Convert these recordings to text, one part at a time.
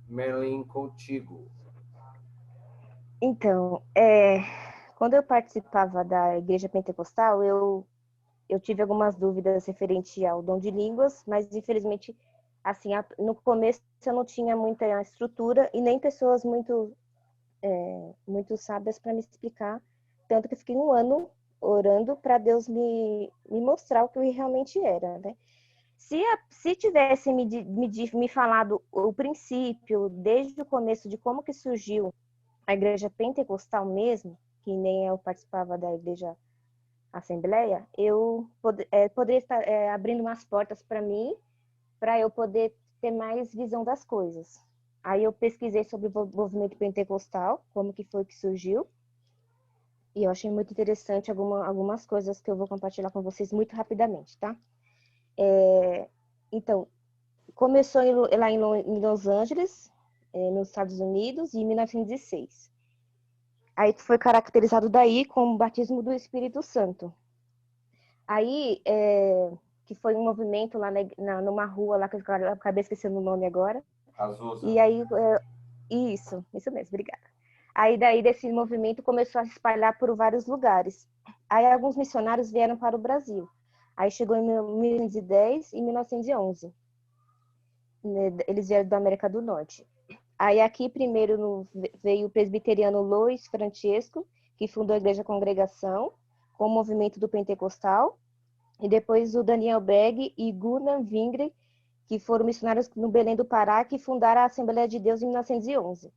Merlin contigo. Então, quando eu participava da igreja pentecostal, eu tive algumas dúvidas referente ao dom de línguas, mas infelizmente, assim, no começo eu não tinha muita estrutura e nem pessoas muito sábias para me explicar, tanto que eu fiquei um ano orando para Deus me mostrar o que eu realmente era, né? Se tivesse me falado o princípio, desde o começo de como que surgiu a igreja pentecostal mesmo, que nem eu participava da igreja Assembleia, eu poderia estar abrindo umas portas para mim, para eu poder ter mais visão das coisas. Aí eu pesquisei sobre o movimento pentecostal, como que foi que surgiu, e eu achei muito interessante algumas coisas que eu vou compartilhar com vocês muito rapidamente, tá? Então, começou lá em Los Angeles, nos Estados Unidos, em 1906. Aí foi caracterizado daí como o batismo do Espírito Santo. Aí, que foi um movimento lá numa rua lá, que eu acabei esquecendo o nome agora. Azusa. E aí, isso mesmo, obrigada. Aí daí desse movimento começou a se espalhar por vários lugares. Aí alguns missionários vieram para o Brasil. Aí chegou em 1910 e 1911. Eles vieram da América do Norte. Aí aqui primeiro veio o presbiteriano Luiz Francesco, que fundou a Igreja Congregação, com o movimento do Pentecostal, e depois o Daniel Berg e Gunnar Wingre, que foram missionários no Belém do Pará, que fundaram a Assembleia de Deus em 1911.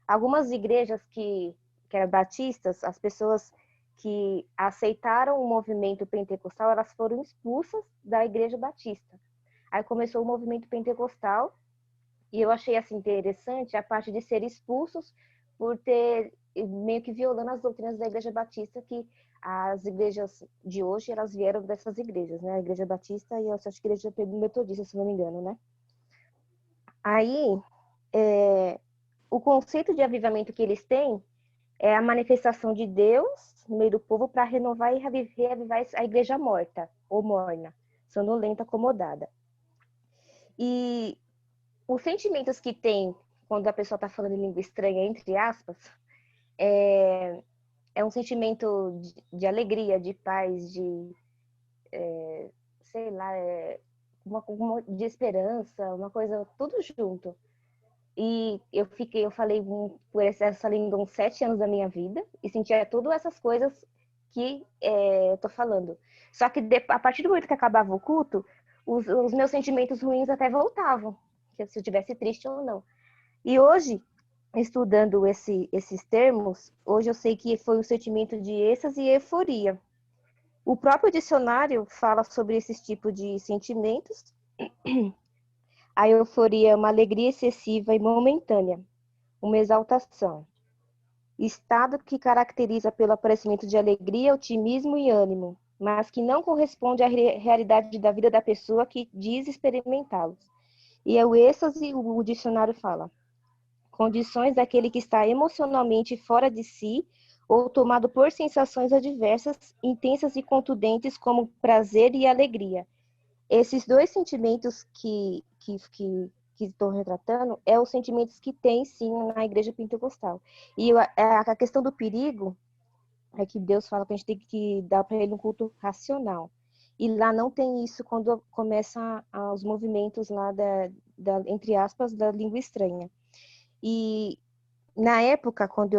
Algumas igrejas que eram batistas, as pessoas que aceitaram o movimento pentecostal, elas foram expulsas da igreja batista. Aí começou o movimento pentecostal, e eu achei assim interessante a parte de ser expulsos por ter meio que violando as doutrinas da Igreja Batista, que as igrejas de hoje elas vieram dessas igrejas, né? A Igreja Batista e a Igreja Metodista, se não me engano, né? Aí, o conceito de avivamento que eles têm é a manifestação de Deus no meio do povo para renovar e reavivar a igreja morta ou morna, sonolenta, acomodada. E os sentimentos que tem quando a pessoa está falando em língua estranha, entre aspas, é um sentimento de alegria, de paz, sei lá, de esperança, uma coisa, tudo junto. E eu falei por essa língua uns 7 anos da minha vida e sentia todas essas coisas que eu tô falando. Só que a partir do momento que acabava o culto, os meus sentimentos ruins até voltavam, se eu estivesse triste ou não. E hoje, estudando esses termos, hoje eu sei que foi um sentimento de êxtase e euforia. O próprio dicionário fala sobre esses tipos de sentimentos. A euforia é uma alegria excessiva e momentânea, uma exaltação. Estado que caracteriza pelo aparecimento de alegria, otimismo e ânimo, mas que não corresponde à realidade da vida da pessoa que diz experimentá-los. E é o êxtase, o dicionário fala. Condições daquele que está emocionalmente fora de si ou tomado por sensações adversas, intensas e contundentes como prazer e alegria. Esses dois sentimentos que estou retratando é os sentimentos que tem sim na igreja pentecostal. E a questão do perigo é que Deus fala que a gente tem que dar para ele um culto racional. E lá não tem isso quando começa os movimentos lá entre aspas, da língua estranha. E na época, quando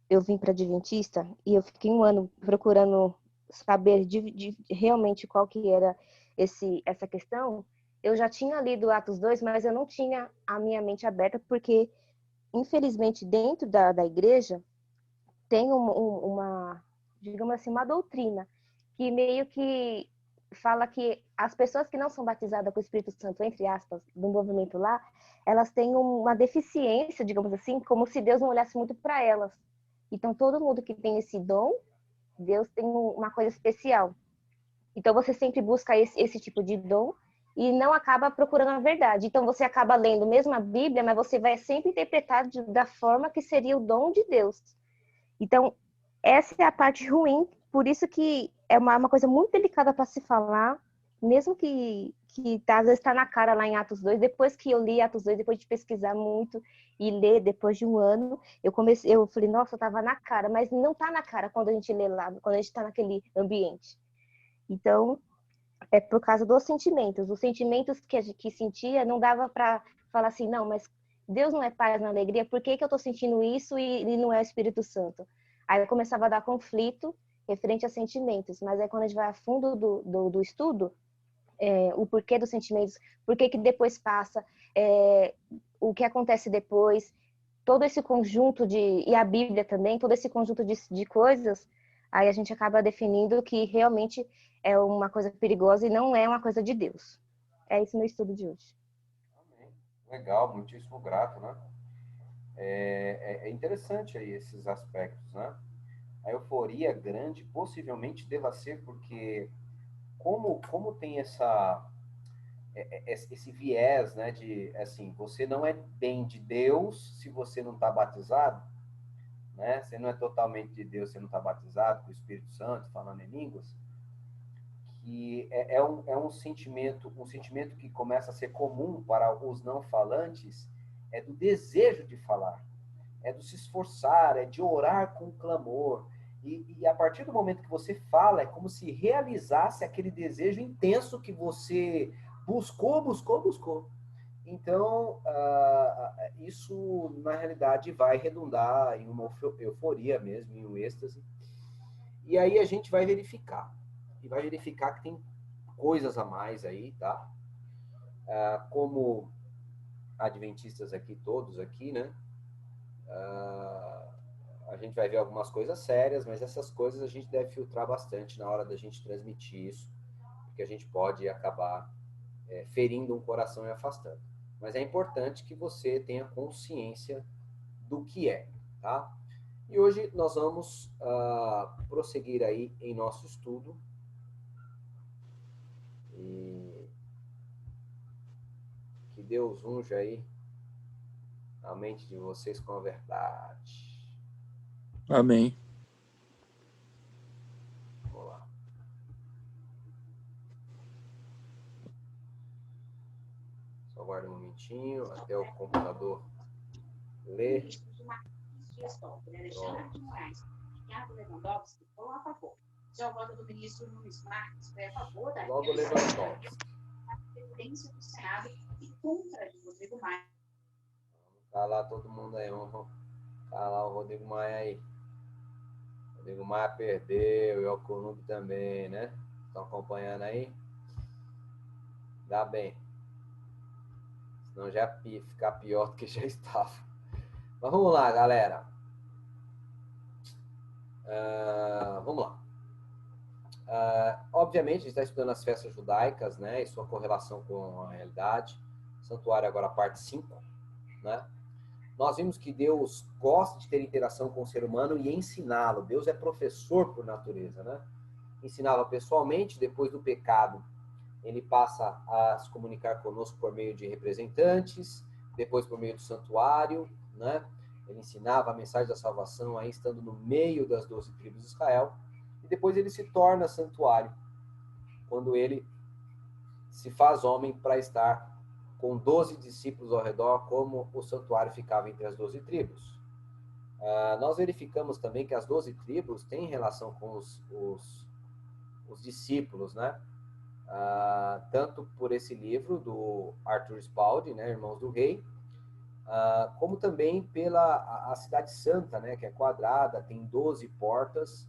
eu vim para Adventista e eu fiquei um ano procurando saber de realmente qual que era essa questão, eu já tinha lido Atos 2, mas eu não tinha a minha mente aberta, porque, infelizmente, dentro da igreja, tem digamos assim, uma doutrina que meio que fala que as pessoas que não são batizadas com o Espírito Santo, entre aspas, do movimento lá, elas têm uma deficiência, digamos assim, como se Deus não olhasse muito para elas. Então, todo mundo que tem esse dom, Deus tem uma coisa especial. Então, você sempre busca esse tipo de dom e não acaba procurando a verdade. Então, você acaba lendo mesmo a Bíblia, mas você vai sempre interpretar da forma que seria o dom de Deus. Então, essa é a parte ruim, por isso que é uma coisa muito delicada para se falar, mesmo que às vezes está na cara lá em Atos 2. Depois que eu li Atos 2, depois de pesquisar muito e ler, depois de um ano, eu falei, nossa, estava na cara, mas não está na cara quando a gente lê lá, quando a gente está naquele ambiente. Então, é por causa dos sentimentos. Os sentimentos que sentia, não dava para falar assim, não, mas Deus não é paz na alegria, por que eu estou sentindo isso e não é o Espírito Santo? Aí eu começava a dar conflito referente a sentimentos, mas aí quando a gente vai a fundo do estudo, o porquê dos sentimentos, por que depois passa, o que acontece depois, todo esse conjunto e a Bíblia também, todo esse conjunto de coisas, aí a gente acaba definindo que realmente é uma coisa perigosa e não é uma coisa de Deus. É isso meu estudo de hoje. Amém. Legal, muitíssimo grato, né? É interessante aí esses aspectos, né? A euforia grande possivelmente deva ser porque como tem esse viés, né, de assim, você não é bem de Deus se você não está batizado, né? Você não é totalmente de Deus se não está batizado com o Espírito Santo, falando em línguas, que é um sentimento que começa a ser comum para os não falantes, é do desejo de falar, é do se esforçar, é de orar com clamor. E a partir do momento que você fala, é como se realizasse aquele desejo intenso que você buscou. Então, isso, na realidade, vai redundar em uma euforia mesmo, em um êxtase. E aí a gente vai verificar. E vai verificar que tem coisas a mais aí, tá? Como adventistas aqui, todos aqui, né? A gente vai ver algumas coisas sérias, mas essas coisas a gente deve filtrar bastante na hora da gente transmitir isso, porque a gente pode acabar ferindo um coração e afastando. Mas é importante que você tenha consciência do que é, tá? E hoje nós vamos prosseguir aí em nosso estudo. E que Deus unja aí a mente de vocês com a verdade. Amém. Vamos lá. Só aguarda um momentinho até o computador ler. Alexandre de Moraes, Ricardo Lewandowski, ou a favor. Já o voto do ministro Nunes Marques foi a favor da logo Lewandowski. A presidência do Senado e contra de Rodrigo Maia. Vamos calar todo mundo aí, vamos calar o Rodrigo Maia aí. Rodrigo Maia perdeu, e o Alcolumbre também, né? Estão acompanhando aí? Dá bem. Senão já ficar pior do que já estava. Mas vamos lá, galera. Vamos lá. Obviamente, a gente está estudando as festas judaicas, né? E sua correlação com a realidade. Santuário agora, parte 5, né? Nós vimos que Deus gosta de ter interação com o ser humano e ensiná-lo. Deus é professor por natureza, né? Ensinava pessoalmente, depois do pecado, ele passa a se comunicar conosco por meio de representantes, depois por meio do santuário, né? Ele ensinava a mensagem da salvação aí estando no meio das 12 tribos de Israel, e depois ele se torna santuário, quando ele se faz homem para estar com 12 discípulos ao redor, como o santuário ficava entre as 12 tribos. Nós verificamos também que as 12 tribos têm relação com os discípulos, né? Tanto por esse livro do Arthur Spalding, né, Irmãos do Rei, como também pela a Cidade Santa, né, que é quadrada, tem 12 portas,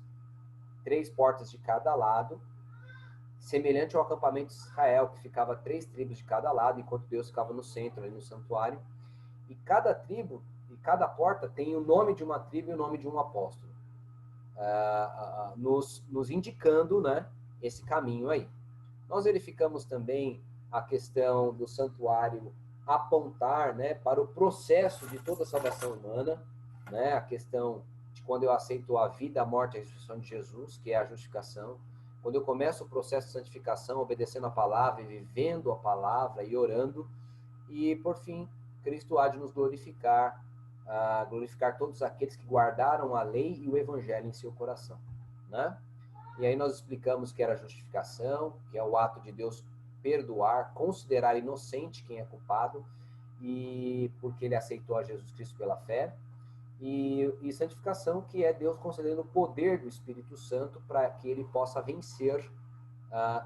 3 portas de cada lado, semelhante ao acampamento de Israel, que ficava 3 tribos de cada lado, enquanto Deus ficava no centro, ali no santuário. E cada tribo, e cada porta tem o nome de uma tribo e o nome de um apóstolo, nos indicando, né, esse caminho aí. Nós verificamos também a questão do santuário apontar, né, para o processo de toda a salvação humana, né, a questão de quando eu aceito a vida, a morte e a ressurreição de Jesus, que é a justificação. Quando eu começo o processo de santificação, obedecendo a palavra e vivendo a palavra e orando. E, por fim, Cristo há de nos glorificar, glorificar todos aqueles que guardaram a lei e o evangelho em seu coração, né? E aí nós explicamos que era a justificação, que é o ato de Deus perdoar, considerar inocente quem é culpado, e porque ele aceitou a Jesus Cristo pela fé. E santificação, que é Deus concedendo o poder do Espírito Santo para que ele possa vencer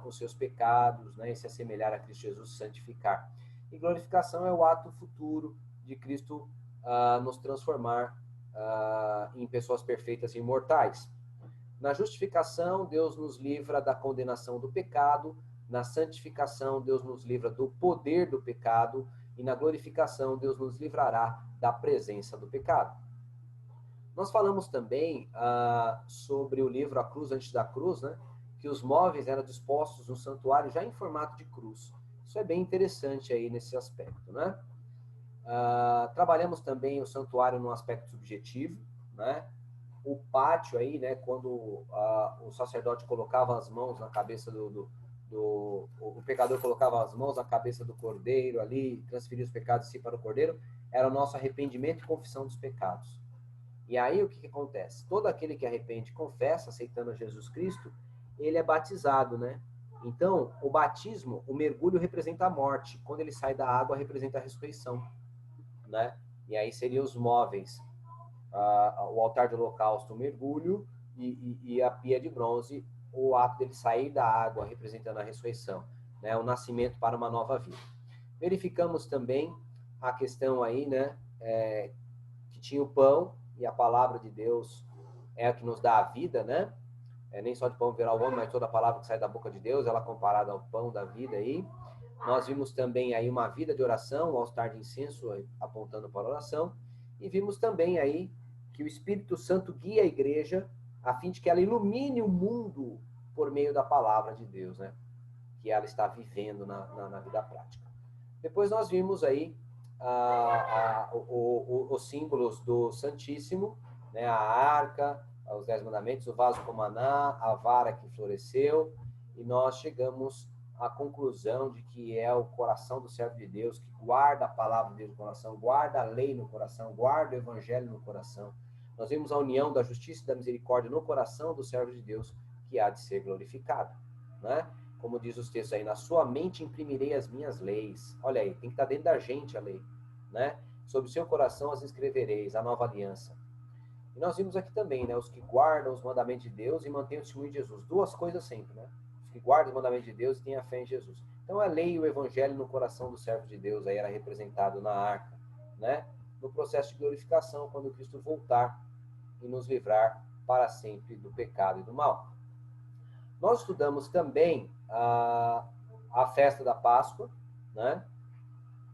os seus pecados, né, e se assemelhar a Cristo Jesus, santificar. E glorificação é o ato futuro de Cristo nos transformar em pessoas perfeitas e imortais. Na justificação, Deus nos livra da condenação do pecado. Na santificação, Deus nos livra do poder do pecado. E na glorificação, Deus nos livrará da presença do pecado. Nós falamos também sobre o livro A Cruz Antes da Cruz, né? Que os móveis eram dispostos no santuário já em formato de cruz. Isso é bem interessante aí nesse aspecto, né? Trabalhamos também o santuário no aspecto subjetivo, né? O pátio aí, né? Quando o sacerdote colocava as mãos na cabeça o pecador colocava as mãos na cabeça do cordeiro ali, transferia os pecados de si para o cordeiro, era o nosso arrependimento e confissão dos pecados. E aí o que acontece? Todo aquele que arrepende e confessa, aceitando a Jesus Cristo, ele é batizado, né? Então, o batismo, o mergulho representa a morte. Quando ele sai da água, representa a ressurreição, né? E aí seriam os móveis. O altar de holocausto, o mergulho, e a pia de bronze, o ato dele sair da água, representando a ressurreição, né? O nascimento para uma nova vida. Verificamos também a questão aí, né? Que tinha o pão, e a palavra de Deus é a que nos dá a vida, né? Nem só de pão viverá o homem, mas toda a palavra que sai da boca de Deus, ela é comparada ao pão da vida aí. Nós vimos também aí uma vida de oração, o altar de incenso apontando para a oração, e vimos também aí que o Espírito Santo guia a igreja a fim de que ela ilumine o mundo por meio da palavra de Deus, né? Que ela está vivendo na vida prática. Depois nós vimos aí os símbolos do Santíssimo, né? A arca, os 10 mandamentos, o vaso com maná, a vara que floresceu, e nós chegamos à conclusão de que é o coração do servo de Deus, que guarda a palavra de Deus no coração, guarda a lei no coração, guarda o evangelho no coração. Nós vimos a união da justiça e da misericórdia no coração do servo de Deus, que há de ser glorificado, né? Como diz os textos aí, na sua mente imprimirei as minhas leis. Olha aí, tem que estar dentro da gente a lei, né? Sobre o seu coração as escrevereis, a nova aliança. E nós vimos aqui também, né? Os que guardam os mandamentos de Deus e mantêm o testemunho de Jesus. Duas coisas sempre, né? Os que guardam os mandamentos de Deus e têm a fé em Jesus. Então a lei e o evangelho no coração do servo de Deus aí era representado na arca, né? No processo de glorificação, quando Cristo voltar e nos livrar para sempre do pecado e do mal. Nós estudamos também a festa da Páscoa, né?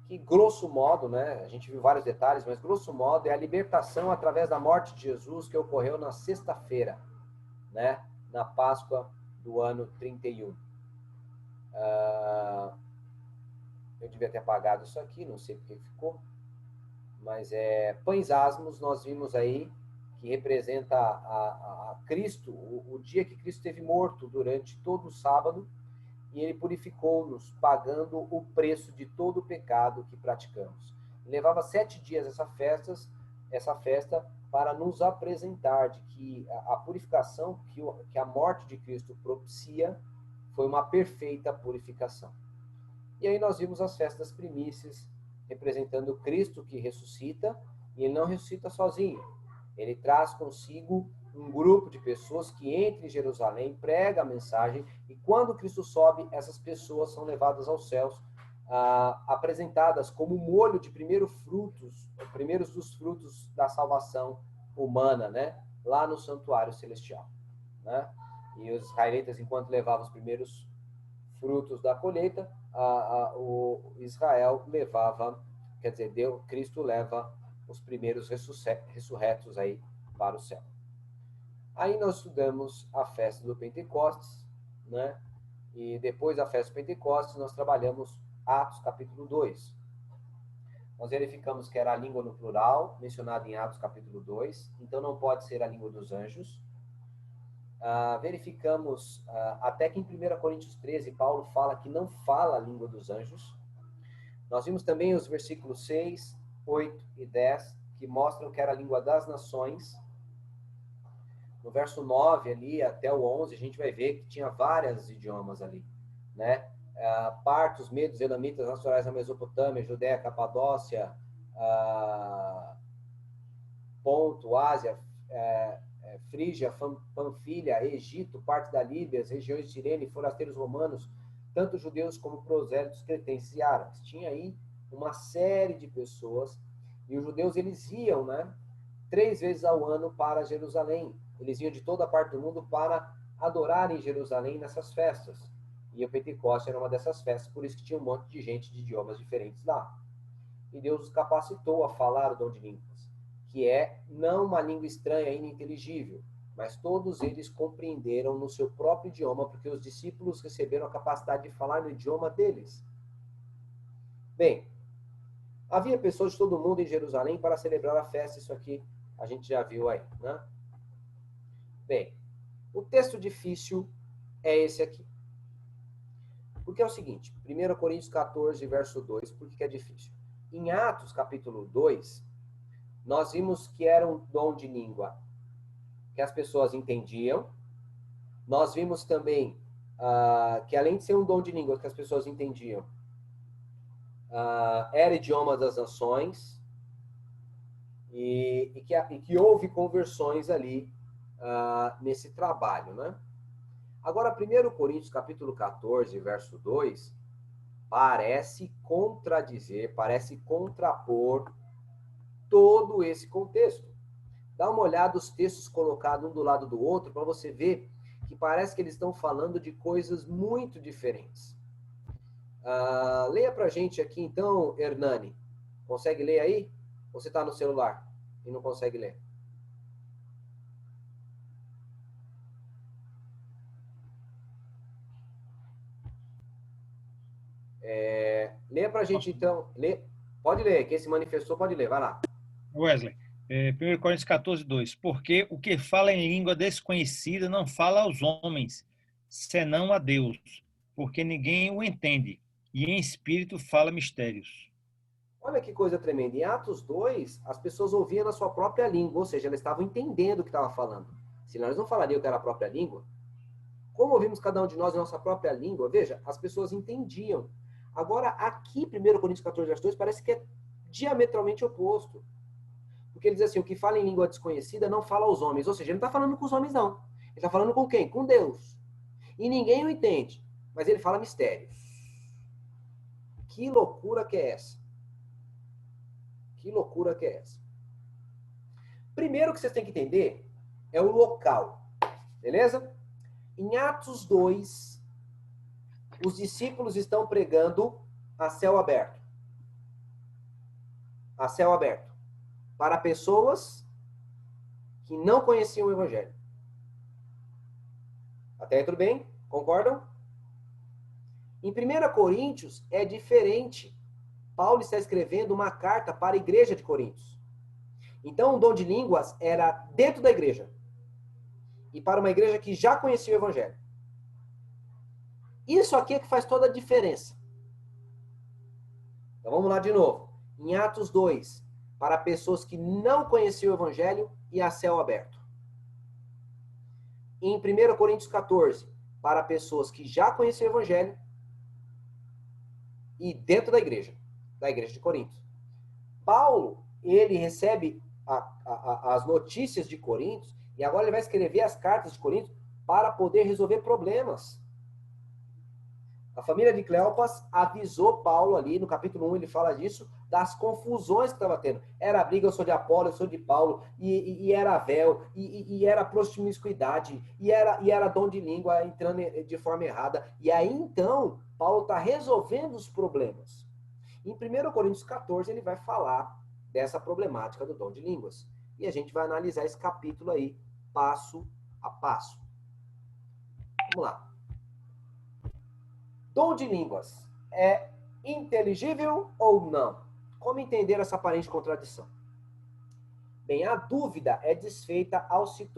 Que grosso modo, né? A gente viu vários detalhes, mas grosso modo é a libertação através da morte de Jesus que ocorreu na sexta-feira, né? Na Páscoa do ano 31. Eu devia ter apagado isso aqui, não sei porque ficou, mas pães asmos nós vimos aí, que representa a Cristo, o dia que Cristo esteve morto durante todo o sábado, e ele purificou-nos, pagando o preço de todo o pecado que praticamos. Levava 7 dias essa festa para nos apresentar de que a purificação que a morte de Cristo propicia foi uma perfeita purificação. E aí nós vimos as festas primícias, representando Cristo que ressuscita, e ele não ressuscita sozinho. Ele traz consigo um grupo de pessoas que entra em Jerusalém, prega a mensagem, e quando Cristo sobe, essas pessoas são levadas aos céus, apresentadas como molho de primeiros dos frutos da salvação humana, né? Lá no santuário celestial, né? E os israelitas, enquanto levavam os primeiros frutos da colheita, o Israel levava, quer dizer, Cristo leva os primeiros ressurretos aí para o céu. Aí nós estudamos a festa do Pentecostes, né? E depois da festa do Pentecostes, nós trabalhamos Atos capítulo 2. Nós verificamos que era a língua no plural, mencionada em Atos capítulo 2, então não pode ser a língua dos anjos. Verificamos até que em 1 Coríntios 13, Paulo fala que não fala a língua dos anjos. Nós vimos também os versículos 6, 8 e 10, que mostram que era a língua das nações. No verso 9 ali até o 11, a gente vai ver que tinha vários idiomas ali, né? partos, medos, elamitas, naturais da Mesopotâmia, Judéia, Capadócia, Ponto, Ásia, Frígia, Panfilha, Egito, parte da Líbia, as regiões de Cirene, forasteiros romanos, tanto judeus como prosélitos, cretenses e árabes. Tinha aí uma série de pessoas, e os judeus, eles iam, né, 3 vezes ao ano para Jerusalém. Eles iam de toda a parte do mundo para adorar em Jerusalém nessas festas. E o Pentecoste era uma dessas festas, por isso que tinha um monte de gente de idiomas diferentes lá. E Deus os capacitou a falar o dom de línguas, que é não uma língua estranha e ininteligível, mas todos eles compreenderam no seu próprio idioma, porque os discípulos receberam a capacidade de falar no idioma deles. Bem, havia pessoas de todo mundo em Jerusalém para celebrar a festa, isso aqui a gente já viu aí, né? Bem, o texto difícil é esse aqui. Porque é o seguinte, 1 Coríntios 14, verso 2, por que é difícil? Em Atos, capítulo 2, nós vimos que era um dom de língua que as pessoas entendiam. Nós vimos também que, além de ser um dom de língua que as pessoas entendiam, era idioma das nações, e que houve conversões ali nesse trabalho, né? Agora, 1 Coríntios, capítulo 14, verso 2, parece contradizer, parece contrapor todo esse contexto. Dá uma olhada os textos colocados um do lado do outro para você ver que parece que eles estão falando de coisas muito diferentes. Leia para a gente aqui, então, Hernani. Consegue ler aí? Ou você está no celular e não consegue ler? Leia para a gente, então. Pode ler, quem se manifestou pode ler, vai lá. Wesley, 1 Coríntios 14, 2. Porque o que fala em língua desconhecida não fala aos homens, senão a Deus, porque ninguém o entende, e em espírito fala mistérios. Olha que coisa tremenda. Em Atos 2, as pessoas ouviam na sua própria língua, ou seja, elas estavam entendendo o que estava falando. Senão eles não falariam que era a própria língua. Como ouvimos cada um de nós em nossa própria língua, veja, as pessoas entendiam. Agora, aqui, 1 Coríntios 14, verso 2, parece que é diametralmente oposto. Porque ele diz assim, o que fala em língua desconhecida não fala aos homens. Ou seja, ele não está falando com os homens, não. Ele está falando com quem? Com Deus. E ninguém o entende. Mas ele fala mistérios. Que loucura que é essa? Que loucura que é essa? Primeiro que vocês têm que entender é o local. Beleza? Em Atos 2, os discípulos estão pregando a céu aberto. A céu aberto. Para pessoas que não conheciam o Evangelho. Até aí tudo bem? Concordam? Em 1 Coríntios é diferente. Paulo está escrevendo uma carta para a igreja de Coríntios. Então o dom de línguas era dentro da igreja. E para uma igreja que já conhecia o Evangelho. Isso aqui é que faz toda a diferença. Então vamos lá de novo. Em Atos 2, para pessoas que não conheciam o Evangelho e a céu aberto. Em 1 Coríntios 14, para pessoas que já conheciam o Evangelho e dentro da igreja de Corinto. Paulo, ele recebe as notícias de Corinto e agora ele vai escrever as cartas de Corinto para poder resolver problemas. A família de Cleopas avisou Paulo ali, no capítulo 1 ele fala disso, das confusões que estava tendo. Era briga, eu sou de Apolo, eu sou de Paulo, e era véu, e era promiscuidade, e era dom de língua entrando de forma errada. E aí então, Paulo está resolvendo os problemas. Em 1 Coríntios 14 ele vai falar dessa problemática do dom de línguas. E a gente vai analisar esse capítulo aí, passo a passo. Vamos lá. Dom de línguas é inteligível ou não? Como entender essa aparente contradição? Bem, a dúvida é desfeita ao se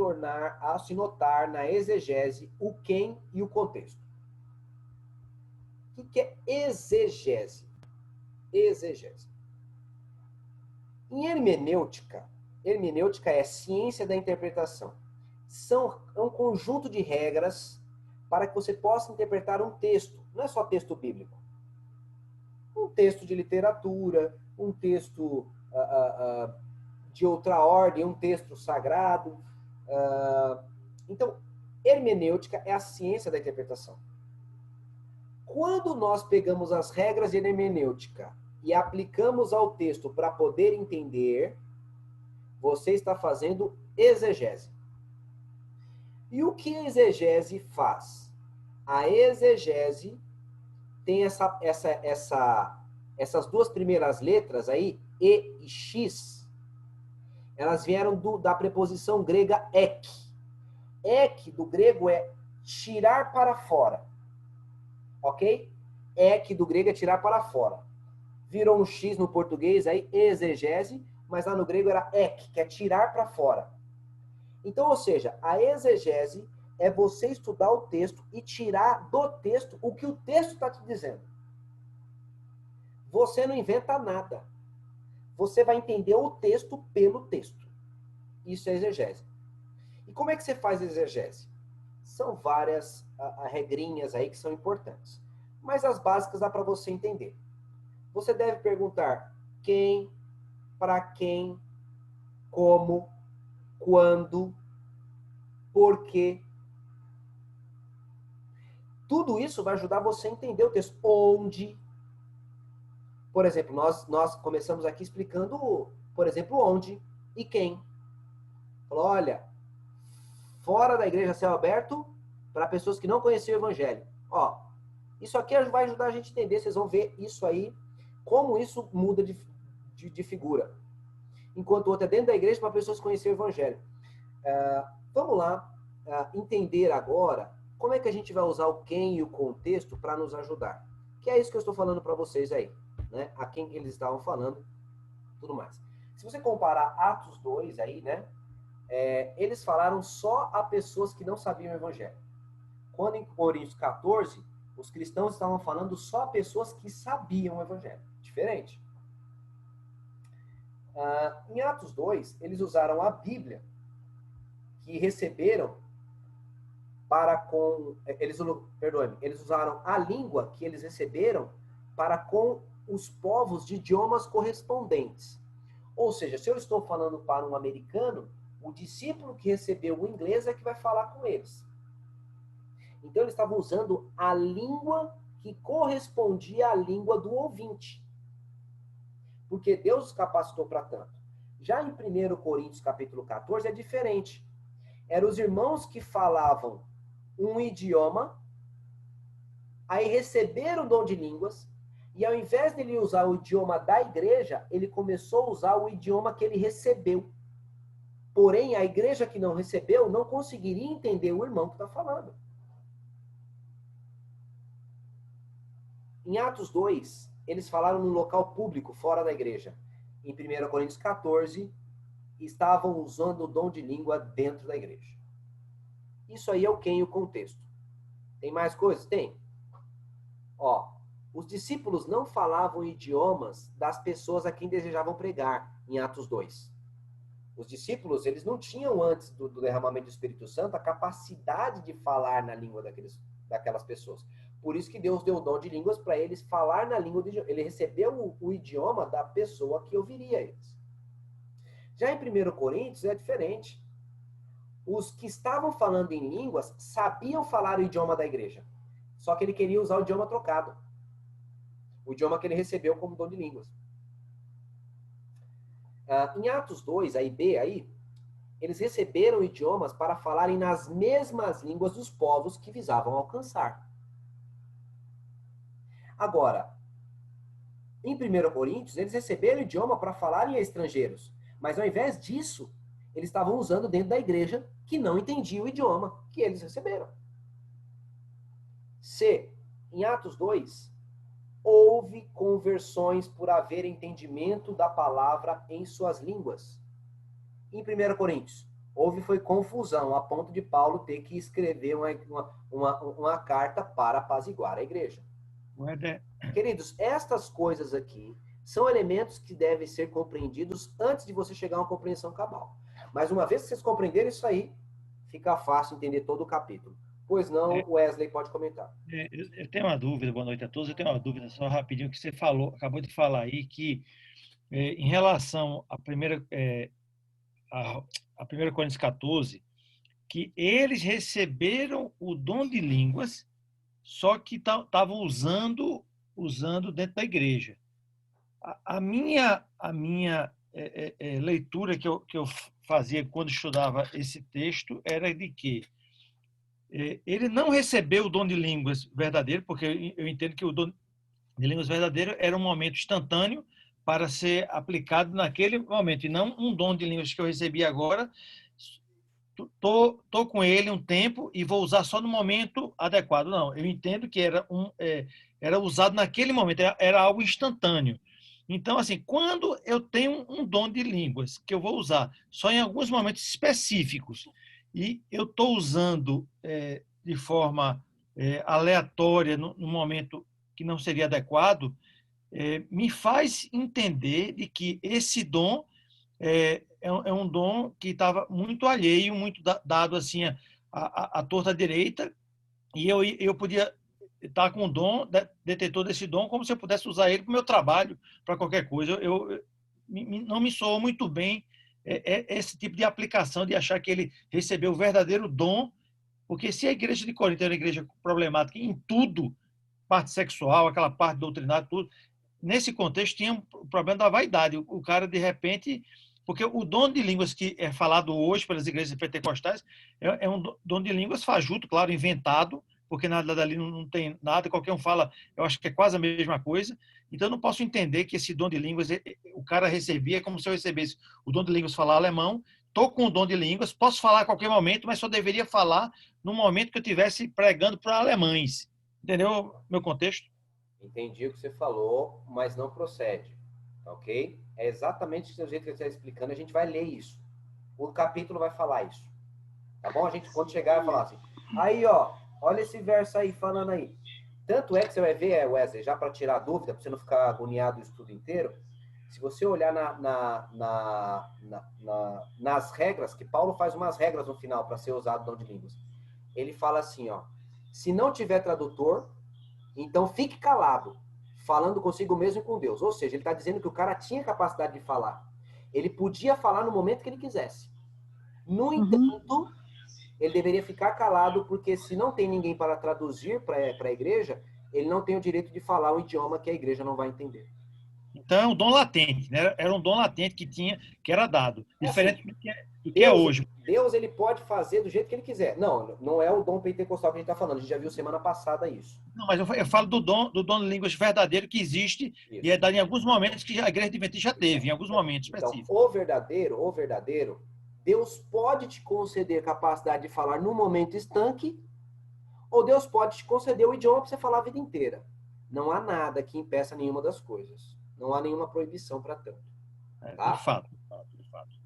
notar na exegese o quem e o contexto. O que é exegese? Exegese. Em hermenêutica é ciência da interpretação. É um conjunto de regras para que você possa interpretar um texto. Não é só texto bíblico. Um texto de literatura, um texto de outra ordem, um texto sagrado. Então, hermenêutica é a ciência da interpretação. Quando nós pegamos as regras de hermenêutica e aplicamos ao texto para poder entender, você está fazendo exegese. E o que a exegese faz? A exegese tem essas duas primeiras letras aí, E e X, elas vieram da preposição grega ek. Ek, do grego, é tirar para fora. Ok? Ek, do grego, é tirar para fora. Virou um X no português aí, exegese, mas lá no grego era ek, que é tirar para fora. Então, ou seja, a exegese é você estudar o texto e tirar do texto o que o texto está te dizendo. Você não inventa nada. Você vai entender o texto pelo texto. Isso é exegese. E como é que você faz exegese? São várias regrinhas aí que são importantes. Mas as básicas dá para você entender. Você deve perguntar quem, para quem, como, quando, por quê. Tudo isso vai ajudar você a entender o texto. Onde. Por exemplo, nós começamos aqui explicando, por exemplo, onde e quem. Falou, olha, fora da igreja céu aberto, para pessoas que não conheciam o evangelho. Ó, isso aqui vai ajudar a gente a entender, vocês vão ver isso aí, como isso muda de figura. Enquanto o outro é dentro da igreja para pessoas que conheciam o evangelho. Vamos lá entender agora como é que a gente vai usar o quem e o contexto para nos ajudar. Que é isso que eu estou falando para vocês aí. Né? A quem eles estavam falando, tudo mais. Se você comparar Atos 2 aí, né? Eles falaram só a pessoas que não sabiam o evangelho. Quando em Coríntios 14, os cristãos estavam falando só a pessoas que sabiam o evangelho. Diferente. Em Atos 2, eles usaram a Bíblia que receberam para com... Eles usaram a língua que eles receberam para com os povos de idiomas correspondentes. Ou seja, se eu estou falando para um americano, o discípulo que recebeu o inglês é que vai falar com eles. Então, eles estavam usando a língua que correspondia à língua do ouvinte. Porque Deus os capacitou para tanto. Já em 1 Coríntios, capítulo 14, é diferente. Eram os irmãos que falavam um idioma, aí receberam o dom de línguas, e ao invés de ele usar o idioma da igreja, ele começou a usar o idioma que ele recebeu. Porém, a igreja que não recebeu não conseguiria entender o irmão que está falando. Em Atos 2, eles falaram num local público, fora da igreja. Em 1 Coríntios 14, estavam usando o dom de língua dentro da igreja. Isso aí é o quem e o contexto. Tem mais coisas? Tem. Os discípulos não falavam idiomas das pessoas a quem desejavam pregar, em Atos 2. Os discípulos, eles não tinham, antes do derramamento do Espírito Santo, a capacidade de falar na língua daquelas pessoas. Por isso que Deus deu o dom de línguas para eles falar na língua de... Ele recebeu o idioma da pessoa que ouviria eles. Já em 1 Coríntios é diferente. Os que estavam falando em línguas sabiam falar o idioma da igreja. Só que ele queria usar o idioma trocado. O idioma que ele recebeu como dom de línguas. Em Atos 2, aí B, aí, eles receberam idiomas para falarem nas mesmas línguas dos povos que visavam alcançar. Agora, em 1 Coríntios, eles receberam idioma para falarem a estrangeiros. Mas ao invés disso, eles estavam usando dentro da igreja que não entendia o idioma que eles receberam. C. Em Atos 2, houve conversões por haver entendimento da palavra em suas línguas. Em 1 Coríntios, foi confusão, a ponto de Paulo ter que escrever uma carta para apaziguar a igreja. Queridos, estas coisas aqui são elementos que devem ser compreendidos antes de você chegar a uma compreensão cabal. Mas uma vez que vocês compreenderem isso aí, fica fácil entender todo o capítulo. Pois não, Wesley, pode comentar. Eu tenho uma dúvida, boa noite a todos. Eu tenho uma dúvida só rapidinho que você falou, acabou de falar aí que em relação à a 1 Coríntios 14, que eles receberam o dom de línguas, só que estavam usando dentro da igreja. A minha leitura que eu fazia quando estudava esse texto era de que ele não recebeu o dom de línguas verdadeiro, porque eu entendo que o dom de línguas verdadeiro era um momento instantâneo para ser aplicado naquele momento, e não um dom de línguas que eu recebi agora. Tô com ele um tempo e vou usar só no momento adequado. Não, eu entendo que era usado naquele momento, era algo instantâneo. Então, assim, quando eu tenho um dom de línguas que eu vou usar só em alguns momentos específicos e eu estou usando de forma aleatória no momento que não seria adequado, me faz entender de que esse dom é um dom que estava muito alheio, muito dado assim à torta direita, e eu podia estar com o dom, detetor desse dom, como se eu pudesse usar ele para o meu trabalho, para qualquer coisa. Não me soou muito bem esse tipo de aplicação, de achar que ele recebeu o verdadeiro dom, porque se a igreja de Corinto era uma igreja problemática em tudo, parte sexual, aquela parte doutrinária, tudo, nesse contexto tinha o problema da vaidade. O cara, de repente, porque o dom de línguas que é falado hoje pelas igrejas pentecostais é um dom de línguas fajuto, claro, inventado, porque nada dali não tem nada, qualquer um fala, eu acho que é quase a mesma coisa. Então, eu não posso entender que esse dom de línguas o cara recebia como se eu recebesse o dom de línguas falar alemão. Estou com o dom de línguas, posso falar a qualquer momento, mas só deveria falar no momento que eu estivesse pregando para alemães. Entendeu meu contexto? Entendi o que você falou, mas não procede, tá ok? É exatamente do jeito que você está explicando, a gente vai ler isso. O capítulo vai falar isso, tá bom? A gente, quando chegar, vai falar assim, aí, ó, olha esse verso aí, falando aí. Tanto é que você vai ver, Wesley, já para tirar a dúvida, para você não ficar agoniado o estudo inteiro, se você olhar nas regras, que Paulo faz umas regras no final para ser usado o dom de línguas. Ele fala assim, ó, se não tiver tradutor, então fique calado, falando consigo mesmo e com Deus. Ou seja, ele está dizendo que o cara tinha capacidade de falar. Ele podia falar no momento que ele quisesse. No entanto, ele deveria ficar calado, porque se não tem ninguém para traduzir para a igreja, ele não tem o direito de falar o idioma que a igreja não vai entender. Então é um dom latente, né? Era um dom latente que era dado, diferente assim, do que é hoje. Deus ele pode fazer do jeito que ele quiser. Não é o dom pentecostal que a gente está falando. A gente já viu semana passada isso. Não, mas eu falo do dom de línguas verdadeiro que existe isso. E é dado em alguns momentos que a igreja adventista já teve, em alguns momentos específicos. Então, o verdadeiro, Deus pode te conceder capacidade de falar no momento estanque, ou Deus pode te conceder o idioma para você falar a vida inteira. Não há nada que impeça nenhuma das coisas. Não há nenhuma proibição para tanto. Tá? De fato.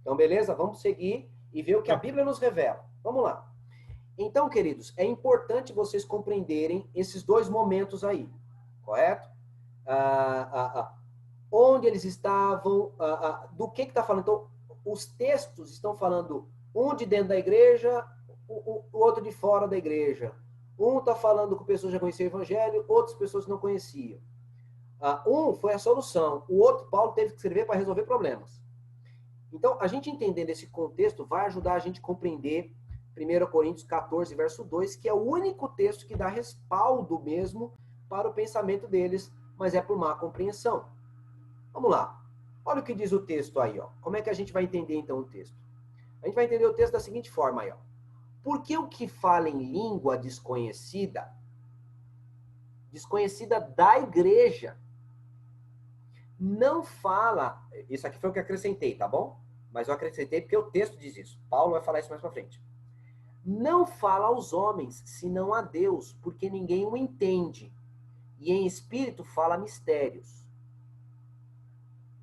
Então, beleza? Vamos seguir e ver o que a Bíblia nos revela. Vamos lá. Então, queridos, é importante vocês compreenderem esses dois momentos aí, correto? Onde eles estavam, do que está falando. Então, os textos estão falando um de dentro da igreja, o outro de fora da igreja. Um está falando com pessoas que já conheciam o evangelho, outras pessoas que não conheciam. Um foi a solução, o outro, Paulo teve que escrever para resolver problemas. Então, a gente entendendo esse contexto vai ajudar a gente a compreender 1 Coríntios 14, verso 2, que é o único texto que dá respaldo mesmo para o pensamento deles, mas é por má compreensão. Vamos lá. Olha o que diz o texto aí, ó. Como é que a gente vai entender então o texto? A gente vai entender o texto da seguinte forma aí, ó. Porque o que fala em língua desconhecida da igreja, não fala, isso aqui foi o que eu acrescentei, tá bom? Mas eu acrescentei porque o texto diz isso. Paulo vai falar isso mais pra frente. Não fala aos homens, senão a Deus, porque ninguém o entende. E em espírito fala mistérios.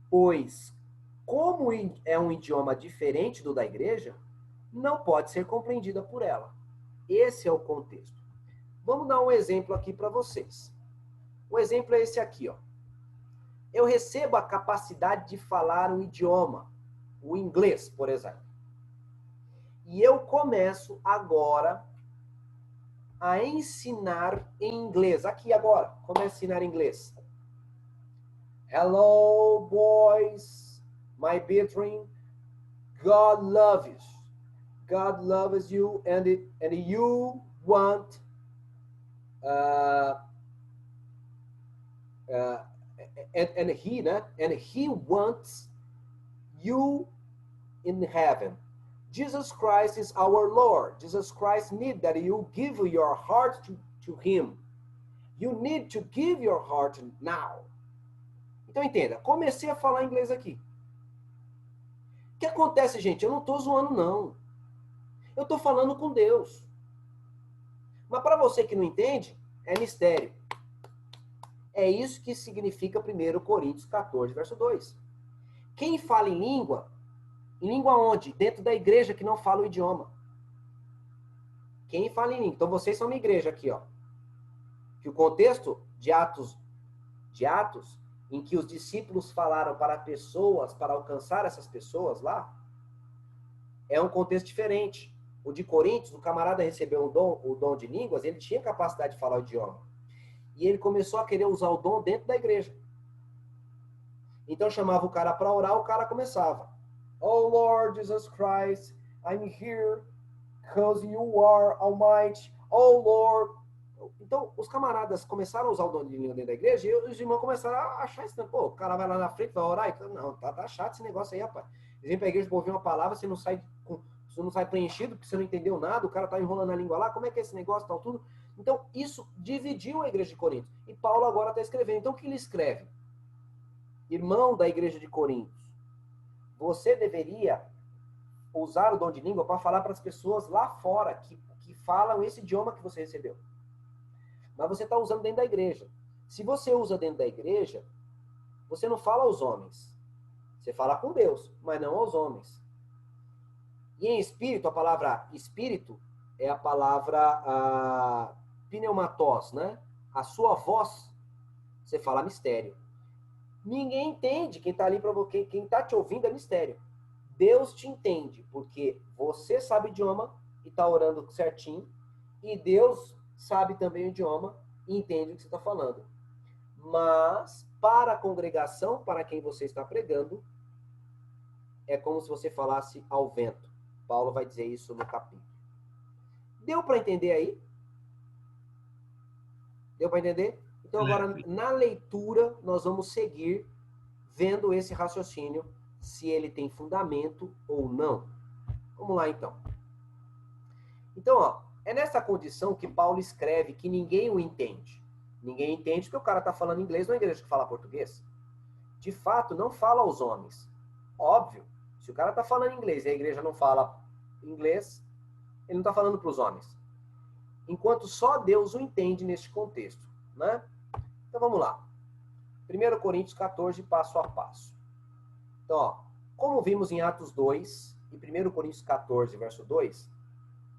Pois, como é um idioma diferente do da igreja, não pode ser compreendida por ela. Esse é o contexto. Vamos dar um exemplo aqui para vocês. O exemplo é esse aqui, ó. Eu recebo a capacidade de falar um idioma, o inglês, por exemplo. E eu começo agora a ensinar em inglês. Aqui agora, como é ensinar em inglês? Hello, boys, my brethren, God loves you. God loves you, and you want and he, né? And he wants you in heaven. Jesus Christ is our Lord. Jesus Christ needs that you give your heart to him. You need to give your heart now. Então entenda, comecei a falar inglês aqui. O que acontece, gente? Eu não estou zoando, não. Eu estou falando com Deus. Mas para você que não entende, é mistério. É isso que significa 1 Coríntios 14, verso 2. Quem fala em língua onde? Dentro da igreja que não fala o idioma. Quem fala em língua? Então vocês são uma igreja aqui, ó. Que o contexto de Atos, em que os discípulos falaram para pessoas, para alcançar essas pessoas lá, é um contexto diferente. O de Coríntios, o camarada recebeu o dom de línguas, ele tinha capacidade de falar o idioma. E ele começou a querer usar o dom dentro da igreja. Então chamava o cara para orar, o cara começava. Oh Lord Jesus Christ, I'm here because you are almighty. Oh Lord. Então os camaradas começaram a usar o dom de língua dentro da igreja e os irmãos começaram a achar isso. Pô, o cara vai lá na frente, vai orar. E, não, tá chato esse negócio aí, rapaz. Eles vêm pra igreja pra ouvir uma palavra, você não sai preenchido, porque você não entendeu nada, o cara tá enrolando a língua lá, como é que é esse negócio, tal, tudo. Então, isso dividiu a igreja de Corinto. E Paulo agora está escrevendo. Então, o que ele escreve? Irmão da igreja de Corinto, você deveria usar o dom de língua para falar para as pessoas lá fora que falam esse idioma que você recebeu. Mas você está usando dentro da igreja. Se você usa dentro da igreja, você não fala aos homens. Você fala com Deus, mas não aos homens. E em espírito, a palavra espírito é a palavra pneumatos, né? A sua voz, você fala mistério. Ninguém entende, quem está ali para você, quem está te ouvindo é mistério. Deus te entende, porque você sabe o idioma e está orando certinho, e Deus sabe também o idioma e entende o que você está falando. Mas, para a congregação, para quem você está pregando, é como se você falasse ao vento. Paulo vai dizer isso no capítulo. Deu para entender aí? Deu para entender? Então, agora, na leitura, nós vamos seguir vendo esse raciocínio, se ele tem fundamento ou não. Vamos lá, então. Então, ó, é nessa condição que Paulo escreve que ninguém o entende. Ninguém entende porque o cara está falando inglês, não é a igreja que fala português. De fato, não fala aos homens. Óbvio, se o cara está falando inglês e a igreja não fala inglês, ele não está falando para os homens. Enquanto só Deus o entende neste contexto, né? Então vamos lá. 1 Coríntios 14, passo a passo. Então, ó, como vimos em Atos 2 e 1 Coríntios 14, verso 2,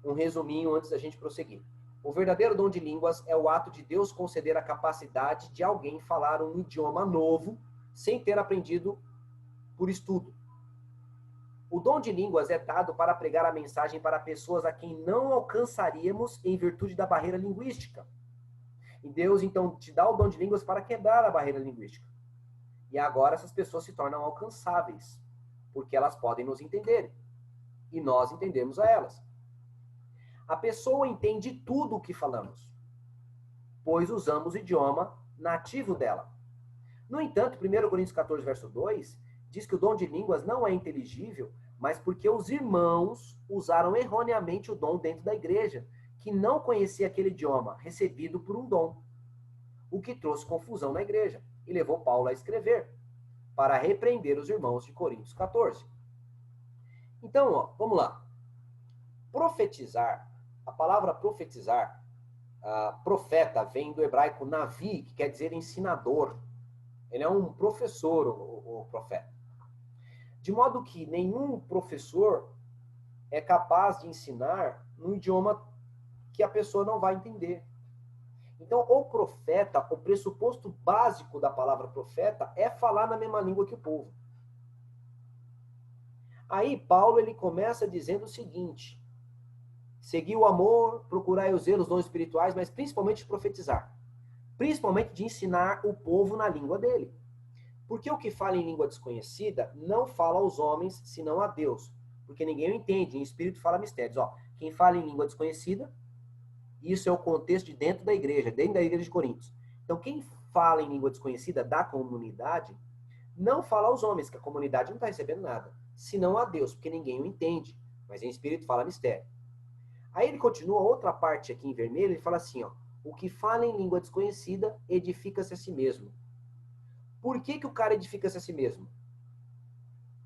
um resuminho antes da gente prosseguir. O verdadeiro dom de línguas é o ato de Deus conceder a capacidade de alguém falar um idioma novo sem ter aprendido por estudo. O dom de línguas é dado para pregar a mensagem para pessoas a quem não alcançaríamos em virtude da barreira linguística. E Deus, então, te dá o dom de línguas para quebrar a barreira linguística. E agora essas pessoas se tornam alcançáveis, porque elas podem nos entender. E nós entendemos a elas. A pessoa entende tudo o que falamos, pois usamos o idioma nativo dela. No entanto, 1 Coríntios 14, verso 2, diz que o dom de línguas não é inteligível, mas porque os irmãos usaram erroneamente o dom dentro da igreja, que não conhecia aquele idioma recebido por um dom, o que trouxe confusão na igreja e levou Paulo a escrever, para repreender os irmãos de Coríntios 14. Então, ó, vamos lá. Profetizar, a palavra profetizar, profeta, vem do hebraico navi, que quer dizer ensinador. Ele é um professor, o profeta. De modo que nenhum professor é capaz de ensinar no idioma que a pessoa não vai entender. Então, o profeta, o pressuposto básico da palavra profeta é falar na mesma língua que o povo. Aí, Paulo, ele começa dizendo o seguinte: Seguir o amor, procurar os zelos, dons espirituais, mas principalmente de profetizar. Principalmente de ensinar o povo na língua dele. Porque o que fala em língua desconhecida não fala aos homens, senão a Deus. Porque ninguém o entende, em espírito fala mistérios. Ó, quem fala em língua desconhecida, isso é o contexto de dentro da igreja de Coríntios. Então, quem fala em língua desconhecida da comunidade, não fala aos homens, que a comunidade não está recebendo nada, senão a Deus, porque ninguém o entende. Mas em espírito fala mistério. Aí ele continua outra parte aqui em vermelho, ele fala assim, ó, o que fala em língua desconhecida edifica-se a si mesmo. Por que o cara edifica-se a si mesmo?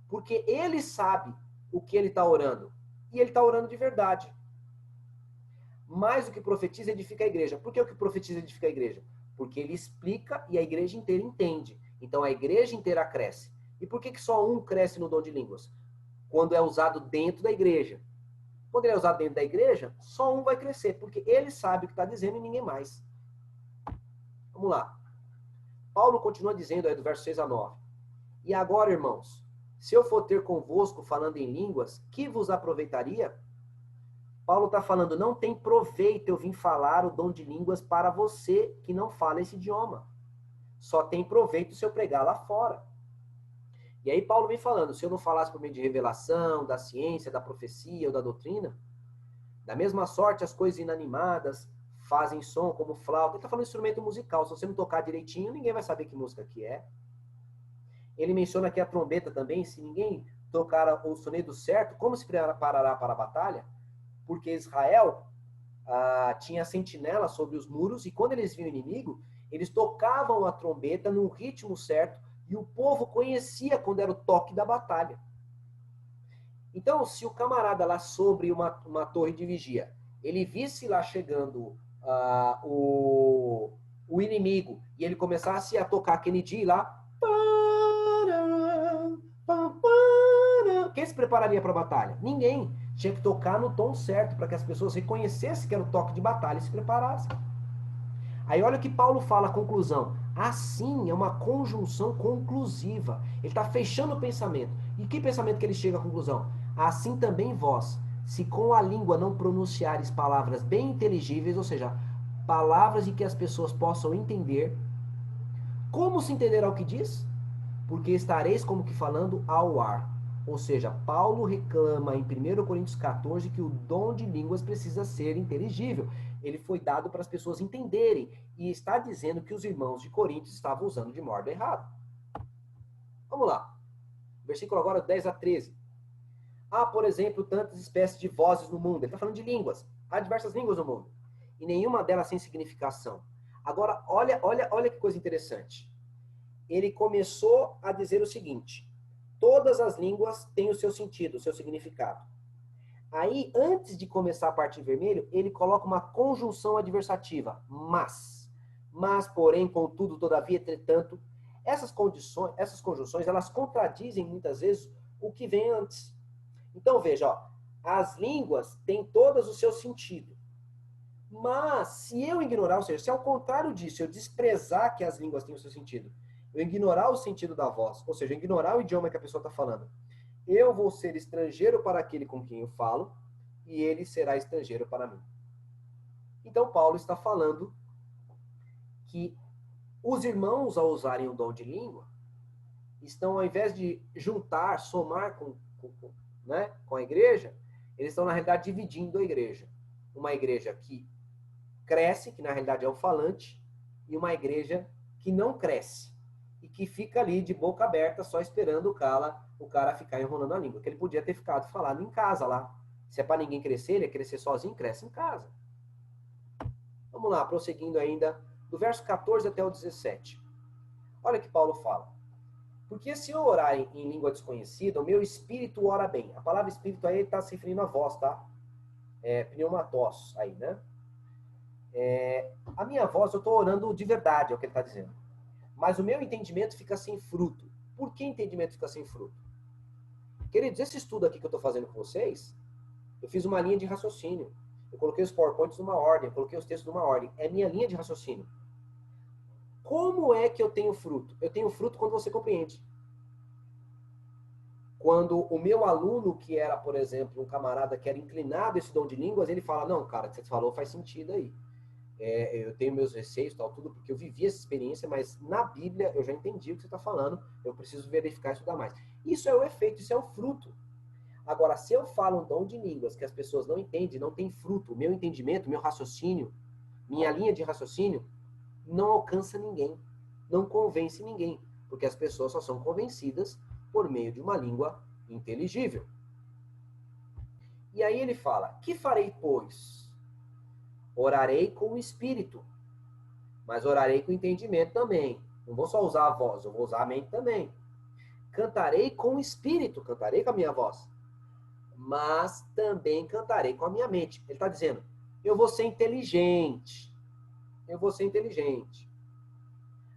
Porque ele sabe o que ele está orando. E ele está orando de verdade. Mais o que profetiza edifica a igreja. Por que o que profetiza edifica a igreja? Porque ele explica e a igreja inteira entende. Então a igreja inteira cresce. E por que só um cresce no dom de línguas? Quando é usado dentro da igreja. Quando ele é usado dentro da igreja, só um vai crescer, porque ele sabe o que está dizendo e ninguém mais. Vamos lá. Paulo continua dizendo aí do verso 6 a 9. E agora, irmãos, se eu for ter convosco falando em línguas, que vos aproveitaria? Paulo está falando, não tem proveito eu vim falar o dom de línguas para você que não fala esse idioma. Só tem proveito se eu pregar lá fora. E aí Paulo vem falando, se eu não falasse por meio de revelação, da ciência, da profecia ou da doutrina, da mesma sorte as coisas inanimadas fazem som como flauta. Ele está falando de instrumento musical, se você não tocar direitinho, ninguém vai saber que música que é. Ele menciona aqui a trombeta também, se ninguém tocar o soneto certo, como se preparará para a batalha? Porque Israel tinha sentinela sobre os muros, e quando eles viam o inimigo, eles tocavam a trombeta no ritmo certo, e o povo conhecia quando era o toque da batalha. Então, se o camarada lá sobre uma torre de vigia, ele visse lá chegando o inimigo, e ele começasse a tocar Kennedy lá, quem se prepararia para a batalha? Ninguém. Tinha que tocar no tom certo, para que as pessoas reconhecessem que era o toque de batalha e se preparassem. Aí olha o que Paulo fala, a conclusão. Assim é uma conjunção conclusiva. Ele está fechando o pensamento. E que pensamento que ele chega à conclusão? Assim também vós, se com a língua não pronunciares palavras bem inteligíveis, ou seja, palavras em que as pessoas possam entender, como se entenderá o que diz? Porque estareis como que falando ao ar. Ou seja, Paulo reclama em 1 Coríntios 14 que o dom de línguas precisa ser inteligível. Ele foi dado para as pessoas entenderem. E está dizendo que os irmãos de Coríntios estavam usando de modo errado. Vamos lá. Versículo agora 10 a 13. Há, por exemplo, tantas espécies de vozes no mundo. Ele está falando de línguas. Há diversas línguas no mundo. E nenhuma delas sem significação. Agora, olha que coisa interessante. Ele começou a dizer o seguinte: todas as línguas têm o seu sentido, o seu significado. Aí, antes de começar a parte em vermelho, ele coloca uma conjunção adversativa. Mas, porém, contudo, todavia, entretanto, essas conjunções, elas contradizem muitas vezes o que vem antes. Então, veja, ó, as línguas têm todas o seu sentido. Mas, se eu ignorar, ou seja, se ao contrário disso, eu desprezar que as línguas têm o seu sentido, eu ignorar o sentido da voz, ou seja, ignorar o idioma que a pessoa está falando, eu vou ser estrangeiro para aquele com quem eu falo, e ele será estrangeiro para mim. Então, Paulo está falando que os irmãos, ao usarem o dom de língua, estão, ao invés de juntar, somar com a igreja, eles estão, na realidade, dividindo a igreja. Uma igreja que cresce, que na realidade é o falante, e uma igreja que não cresce, e que fica ali de boca aberta, só esperando o cara ficar enrolando a língua. Que ele podia ter ficado falando em casa lá. Se é para ninguém crescer, ele ia crescer sozinho, cresce em casa. Vamos lá, prosseguindo ainda, do verso 14 até o 17. Olha o que Paulo fala. Porque se eu orar em língua desconhecida, o meu espírito ora bem. A palavra espírito aí está se referindo à voz, tá? Pneumatos aí, né? A minha voz, eu estou orando de verdade, é o que ele está dizendo. Mas o meu entendimento fica sem fruto. Por que entendimento fica sem fruto? Queridos, esse estudo aqui que eu estou fazendo com vocês, eu fiz uma linha de raciocínio. Eu coloquei os PowerPoints numa ordem, eu coloquei os textos numa ordem. É minha linha de raciocínio. Como é que eu tenho fruto? Eu tenho fruto quando você compreende. Quando o meu aluno, que era, por exemplo, um camarada que era inclinado a esse dom de línguas, ele fala, não, cara, o que você falou faz sentido aí. Eu tenho meus receios, tal, tudo, porque eu vivi essa experiência, mas na Bíblia eu já entendi o que você está falando, eu preciso verificar e estudar mais. Isso é o efeito, isso é o fruto. Agora, se eu falo um dom de línguas que as pessoas não entendem, não tem fruto, o meu entendimento, meu raciocínio, minha linha de raciocínio, não alcança ninguém, não convence ninguém, porque as pessoas só são convencidas por meio de uma língua inteligível. E aí ele fala, que farei, pois? Orarei com o espírito, mas orarei com entendimento também. Não vou só usar a voz, eu vou usar a mente também. Cantarei com o espírito, cantarei com a minha voz, mas também cantarei com a minha mente. Ele está dizendo, eu vou ser inteligente. Eu vou ser inteligente.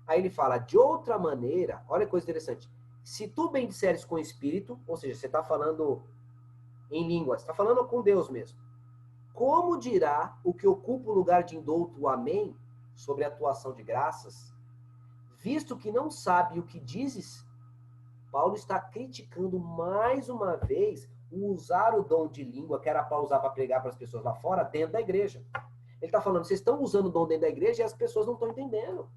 Aí ele fala, de outra maneira, olha que coisa interessante. Se tu bem disseres com o espírito, ou seja, você está falando em línguas, está falando com Deus mesmo. Como dirá o que ocupa o lugar de indouto o amém sobre a atuação de graças, visto que não sabe o que dizes? Paulo está criticando mais uma vez o usar o dom de língua, que era para usar para pregar para as pessoas lá fora, dentro da igreja. Ele está falando, vocês estão usando o dom dentro da igreja e as pessoas não estão entendendo.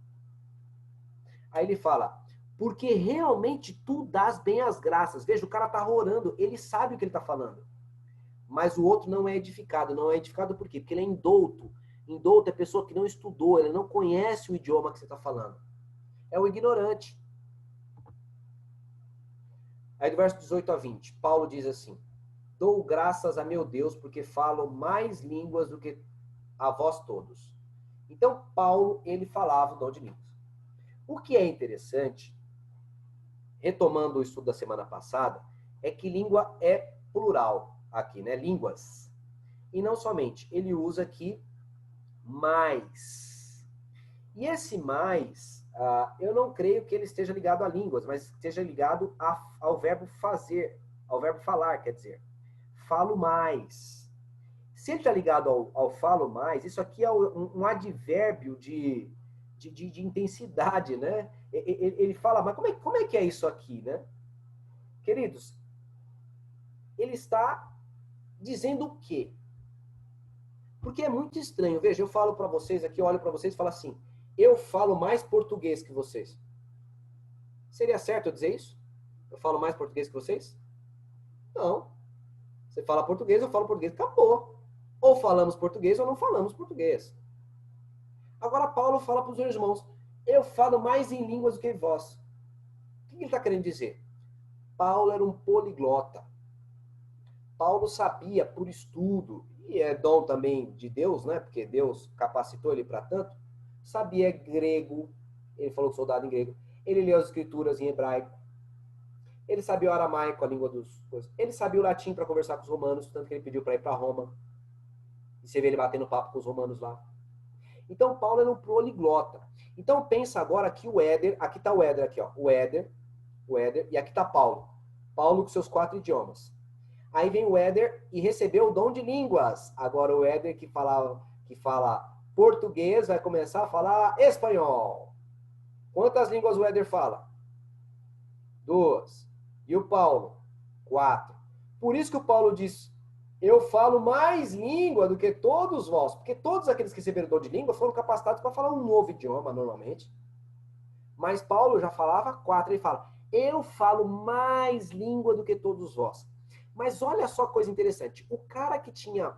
Aí ele fala, porque realmente tu dás bem as graças. Veja, o cara está orando, ele sabe o que ele está falando. Mas o outro não é edificado. Não é edificado por quê? Porque ele é indouto. Indouto é pessoa que não estudou, ele não conhece o idioma que você está falando. É o ignorante. Aí do verso 18 a 20, Paulo diz assim, dou graças a meu Deus porque falo mais línguas do que a vós todos. Então, Paulo, ele falava o dom de línguas. O que é interessante, retomando o estudo da semana passada, é que língua é plural aqui, né? Línguas. E não somente, ele usa aqui mais. E esse mais, eu não creio que ele esteja ligado a línguas, mas esteja ligado ao verbo fazer, ao verbo falar, quer dizer, falo mais. Se ele está ligado ao falo mais, isso aqui é um advérbio de intensidade, né? Ele fala, mas como é que é isso aqui, né? Queridos, ele está dizendo o quê? Porque é muito estranho. Veja, eu falo para vocês aqui, eu olho para vocês e falo assim, eu falo mais português que vocês. Seria certo eu dizer isso? Eu falo mais português que vocês? Não. Você fala português, eu falo português. Acabou. Ou falamos português ou não falamos português. Agora Paulo fala para os irmãos, eu falo mais em línguas do que vós. O que ele está querendo dizer? Paulo era um poliglota. Paulo sabia por estudo, e é dom também de Deus, né? Porque Deus capacitou ele para tanto. Sabia grego, ele falou soldado em grego. Ele leu as escrituras em hebraico. Ele sabia o aramaico, a língua dos coisas. Ele sabia o latim para conversar com os romanos, tanto que ele pediu para ir para Roma. E você vê ele batendo papo com os romanos lá. Então, Paulo era um poliglota. Então, pensa agora que o Éder, aqui está o Éder, aqui, ó, o Éder, e aqui está Paulo. Paulo com seus 4 idiomas. Aí vem o Éder e recebeu o dom de línguas. Agora o Éder que fala português vai começar a falar espanhol. Quantas línguas o Éder fala? 2. E o Paulo? 4. Por isso que o Paulo diz, eu falo mais língua do que todos vós. Porque todos aqueles que receberam o dom de língua foram capacitados para falar um novo idioma, normalmente. Mas Paulo já falava 4. Ele fala, eu falo mais língua do que todos vós. Mas olha só a coisa interessante. O cara que tinha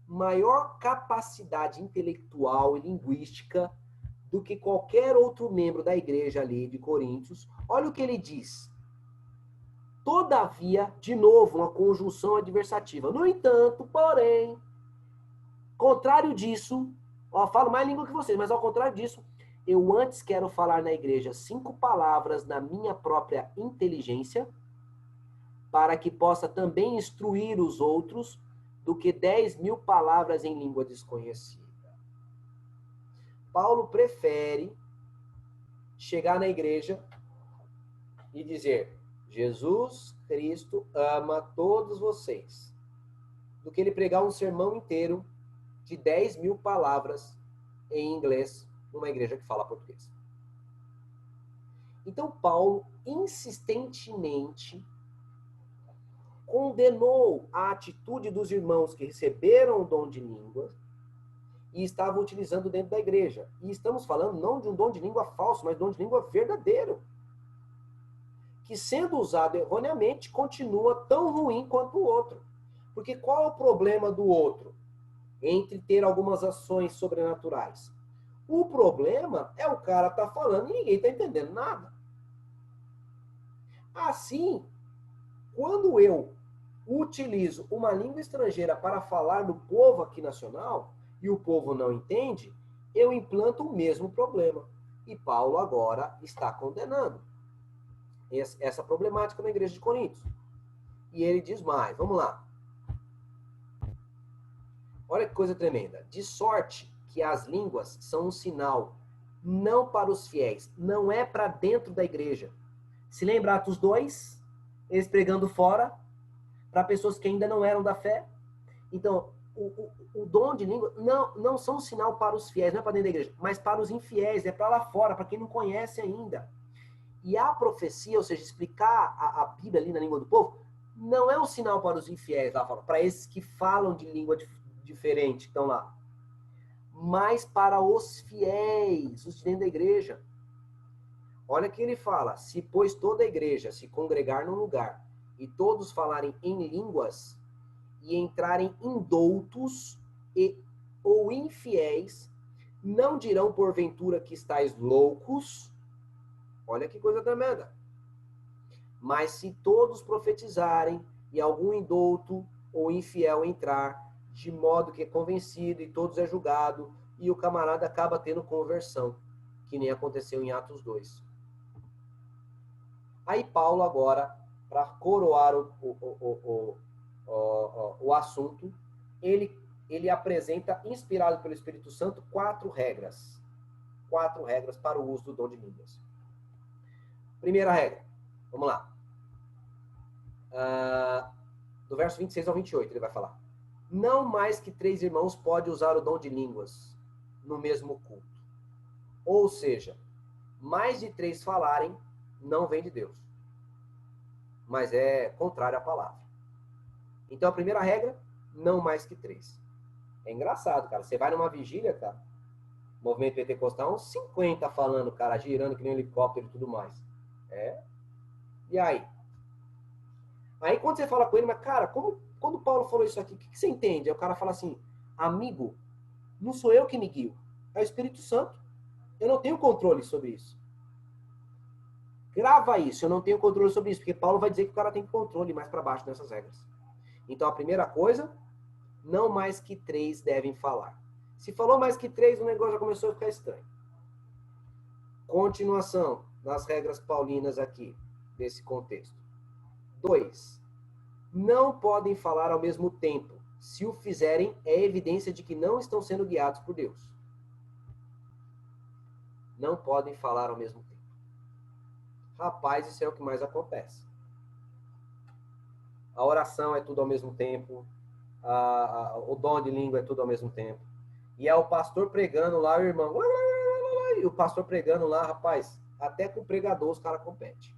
maior capacidade intelectual e linguística do que qualquer outro membro da igreja ali de Coríntios, olha o que ele diz. Todavia, de novo, uma conjunção adversativa. No entanto, porém, contrário disso, ó, falo mais língua que vocês, mas ao contrário disso, eu antes quero falar na igreja 5 palavras na minha própria inteligência, para que possa também instruir os outros, do que 10.000 palavras em língua desconhecida. Paulo prefere chegar na igreja e dizer, Jesus Cristo ama todos vocês, do que ele pregar um sermão inteiro de 10.000 palavras em inglês numa igreja que fala português. Então Paulo insistentemente condenou a atitude dos irmãos que receberam o dom de língua e estavam utilizando dentro da igreja. E estamos falando não de um dom de língua falso, mas de um dom de língua verdadeiro, que sendo usado erroneamente continua tão ruim quanto o outro. Porque qual é o problema do outro entre ter algumas ações sobrenaturais? O problema é o cara tá falando e ninguém está entendendo nada. Assim, quando eu utilizo uma língua estrangeira para falar no povo aqui nacional e o povo não entende, eu implanto o mesmo problema. E Paulo agora está condenando essa problemática na igreja de Corinto. E ele diz mais, vamos lá. Olha que coisa tremenda. De sorte que as línguas são um sinal não para os fiéis, não é para dentro da igreja. Se lembra Atos 2, eles pregando fora, para pessoas que ainda não eram da fé. Então, o dom de língua não são um sinal para os fiéis, não é para dentro da igreja, mas para os infiéis, é para lá fora, para quem não conhece ainda. E a profecia, ou seja, explicar a Bíblia ali na língua do povo, não é um sinal para os infiéis lá fora, para esses que falam de língua diferente, que estão lá, mas para os fiéis, os de dentro da igreja. Olha que ele fala, se pois toda a igreja se congregar num lugar e todos falarem em línguas e entrarem indoutos ou infiéis, não dirão porventura que estáis loucos? Olha que coisa tremenda. Mas se todos profetizarem e algum indouto ou infiel entrar, de modo que é convencido e todos é julgado, e o camarada acaba tendo conversão, que nem aconteceu em Atos 2. Aí Paulo agora, para coroar o assunto, ele apresenta, inspirado pelo Espírito Santo, 4 regras. 4 regras para o uso do dom de línguas. Primeira regra, vamos lá. Do verso 26 ao 28, ele vai falar. Não mais que 3 irmãos pode usar o dom de línguas no mesmo culto. Ou seja, mais de 3 falarem não vem de Deus. Mas é contrário à palavra. Então a primeira regra, não mais que 3. É engraçado, cara. Você vai numa vigília, cara, movimento pentecostal, uns 50 falando, cara, girando que nem um helicóptero e tudo mais. E aí? Aí quando você fala com ele, mas cara, quando o Paulo falou isso aqui, o que você entende? Aí o cara fala assim, amigo, não sou eu que me guio, é o Espírito Santo. Eu não tenho controle sobre isso. Grava isso, eu não tenho controle sobre isso, porque Paulo vai dizer que o cara tem controle mais para baixo nessas regras. Então a primeira coisa, não mais que 3 devem falar. Se falou mais que 3, o negócio já começou a ficar estranho. Continuação nas regras paulinas aqui, desse contexto. 2. Não podem falar ao mesmo tempo. Se o fizerem, é evidência de que não estão sendo guiados por Deus. Não podem falar ao mesmo tempo. Rapaz, isso é o que mais acontece. A oração é tudo ao mesmo tempo. O dom de língua é tudo ao mesmo tempo. E é o pastor pregando lá, o irmão. E o pastor pregando lá, rapaz, até com o pregador os caras competem.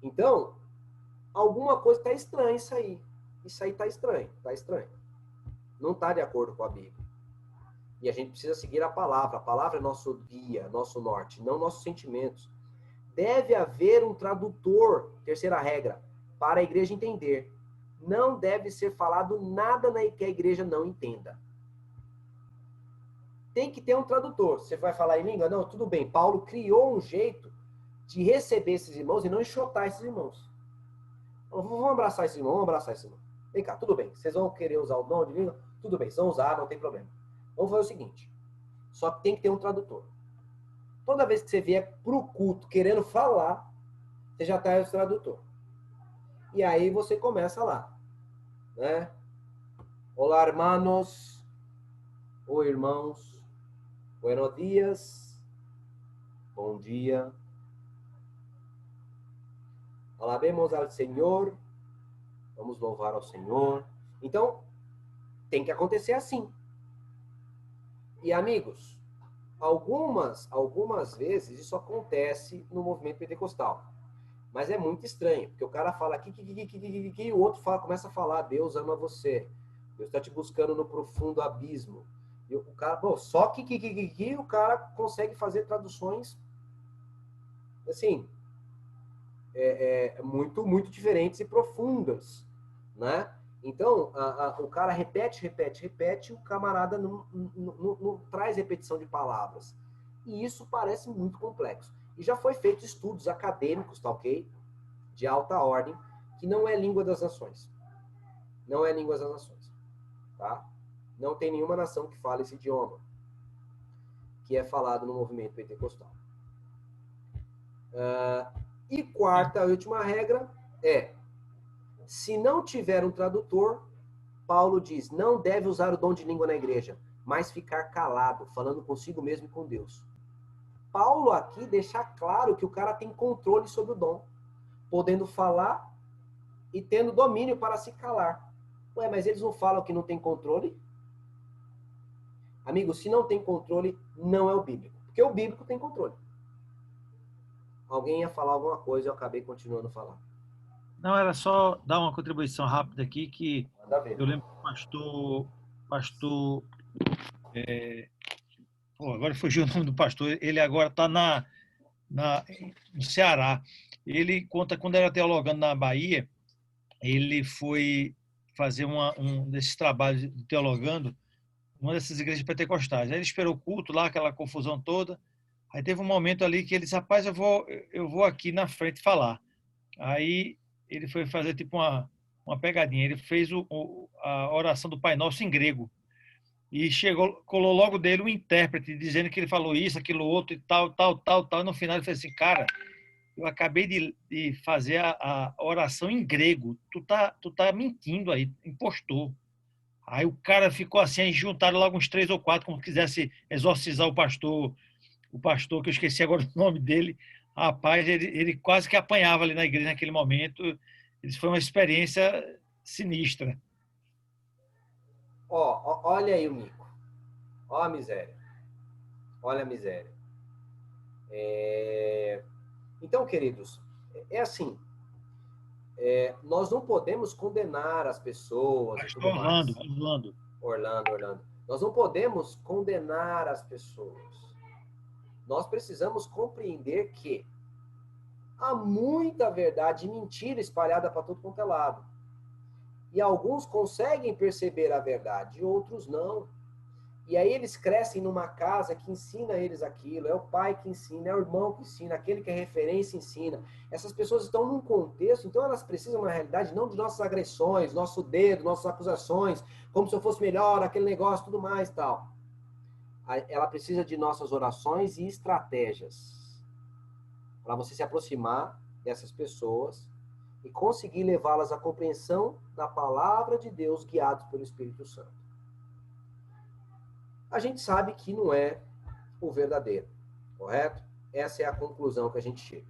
Então, alguma coisa está estranha isso aí. Isso aí está estranho, está estranho. Não está de acordo com a Bíblia. E a gente precisa seguir a palavra. A palavra é nosso guia, nosso norte, não nossos sentimentos. Deve haver um tradutor, terceira regra, para a igreja entender. Não deve ser falado nada que a igreja não entenda. Tem que ter um tradutor. Você vai falar em língua? Não, tudo bem. Paulo criou um jeito de receber esses irmãos e não enxotar esses irmãos. Vamos abraçar esse irmão, vamos abraçar esse irmão. Vem cá, tudo bem. Vocês vão querer usar o dom de língua? Tudo bem, vocês vão usar, não tem problema. Vamos fazer o seguinte. Só que tem que ter um tradutor. Toda vez que você vier pro culto querendo falar, você já tá o tradutor. E aí você começa lá, né? Olá, hermanos, ou irmãos, buenos dias, bom dia. Alabemos ao Senhor, vamos louvar ao Senhor. Então, tem que acontecer assim. E amigos, algumas vezes isso acontece no movimento pentecostal. Mas é muito estranho, porque o cara fala e o outro começa a falar, Deus ama você. Deus está te buscando no profundo abismo. E o cara, bom, só que o cara consegue fazer traduções assim, muito, muito diferentes e profundas, né? Então, o cara repete, o camarada não traz repetição de palavras. E isso parece muito complexo. E já foi feito estudos acadêmicos, tá ok? De alta ordem, que não é língua das nações. Não é língua das nações, tá? Não tem nenhuma nação que fale esse idioma, que é falado no movimento pentecostal. E quarta, a última regra é, se não tiver um tradutor, Paulo diz, não deve usar o dom de língua na igreja, mas ficar calado, falando consigo mesmo e com Deus. Paulo aqui deixa claro que o cara tem controle sobre o dom, podendo falar e tendo domínio para se calar. Ué, mas eles não falam que não tem controle? Amigo, se não tem controle, não é o bíblico. Porque o bíblico tem controle. Alguém ia falar alguma coisa e eu acabei continuando a falar. Não, era só dar uma contribuição rápida aqui, que Manda ver. eu lembro que o pastor agora fugiu o nome do pastor, ele agora está no Ceará. Ele conta, quando era teologando na Bahia, ele foi fazer um desses trabalhos de teologando, uma dessas igrejas pentecostais. Aí ele esperou o culto lá, aquela confusão toda. Aí teve um momento ali que ele disse, rapaz, eu vou aqui na frente falar. Aí ele foi fazer tipo uma pegadinha. Ele fez a oração do Pai Nosso em grego. E colou logo dele um intérprete, dizendo que ele falou isso, aquilo outro e tal, tal, tal, tal. E no final ele fez assim, cara, eu acabei de fazer a oração em grego. Tu tá mentindo aí, impostor. Aí o cara ficou assim, aí juntaram logo uns 3 ou 4, como quisesse exorcizar o pastor, que eu esqueci agora o nome dele. Rapaz, ele quase que apanhava ali na igreja naquele momento. Isso foi uma experiência sinistra. Olha aí o mico. Olha a miséria. Olha a miséria. Então, queridos, é assim, nós não podemos condenar as pessoas e tudo mais. Orlando. Nós não podemos condenar as pessoas. Nós precisamos compreender que há muita verdade e mentira espalhada para tudo quanto é lado. E alguns conseguem perceber a verdade, e outros não. E aí eles crescem numa casa que ensina eles aquilo, é o pai que ensina, é o irmão que ensina, aquele que é referência ensina. Essas pessoas estão num contexto, então elas precisam, na realidade, não de nossas agressões, nosso dedo, nossas acusações, como se eu fosse melhor, aquele negócio, tudo mais e tal. Ela precisa de nossas orações e estratégias para você se aproximar dessas pessoas e conseguir levá-las à compreensão da palavra de Deus, guiados pelo Espírito Santo. A gente sabe que não é o verdadeiro, correto? Essa é a conclusão que a gente chega.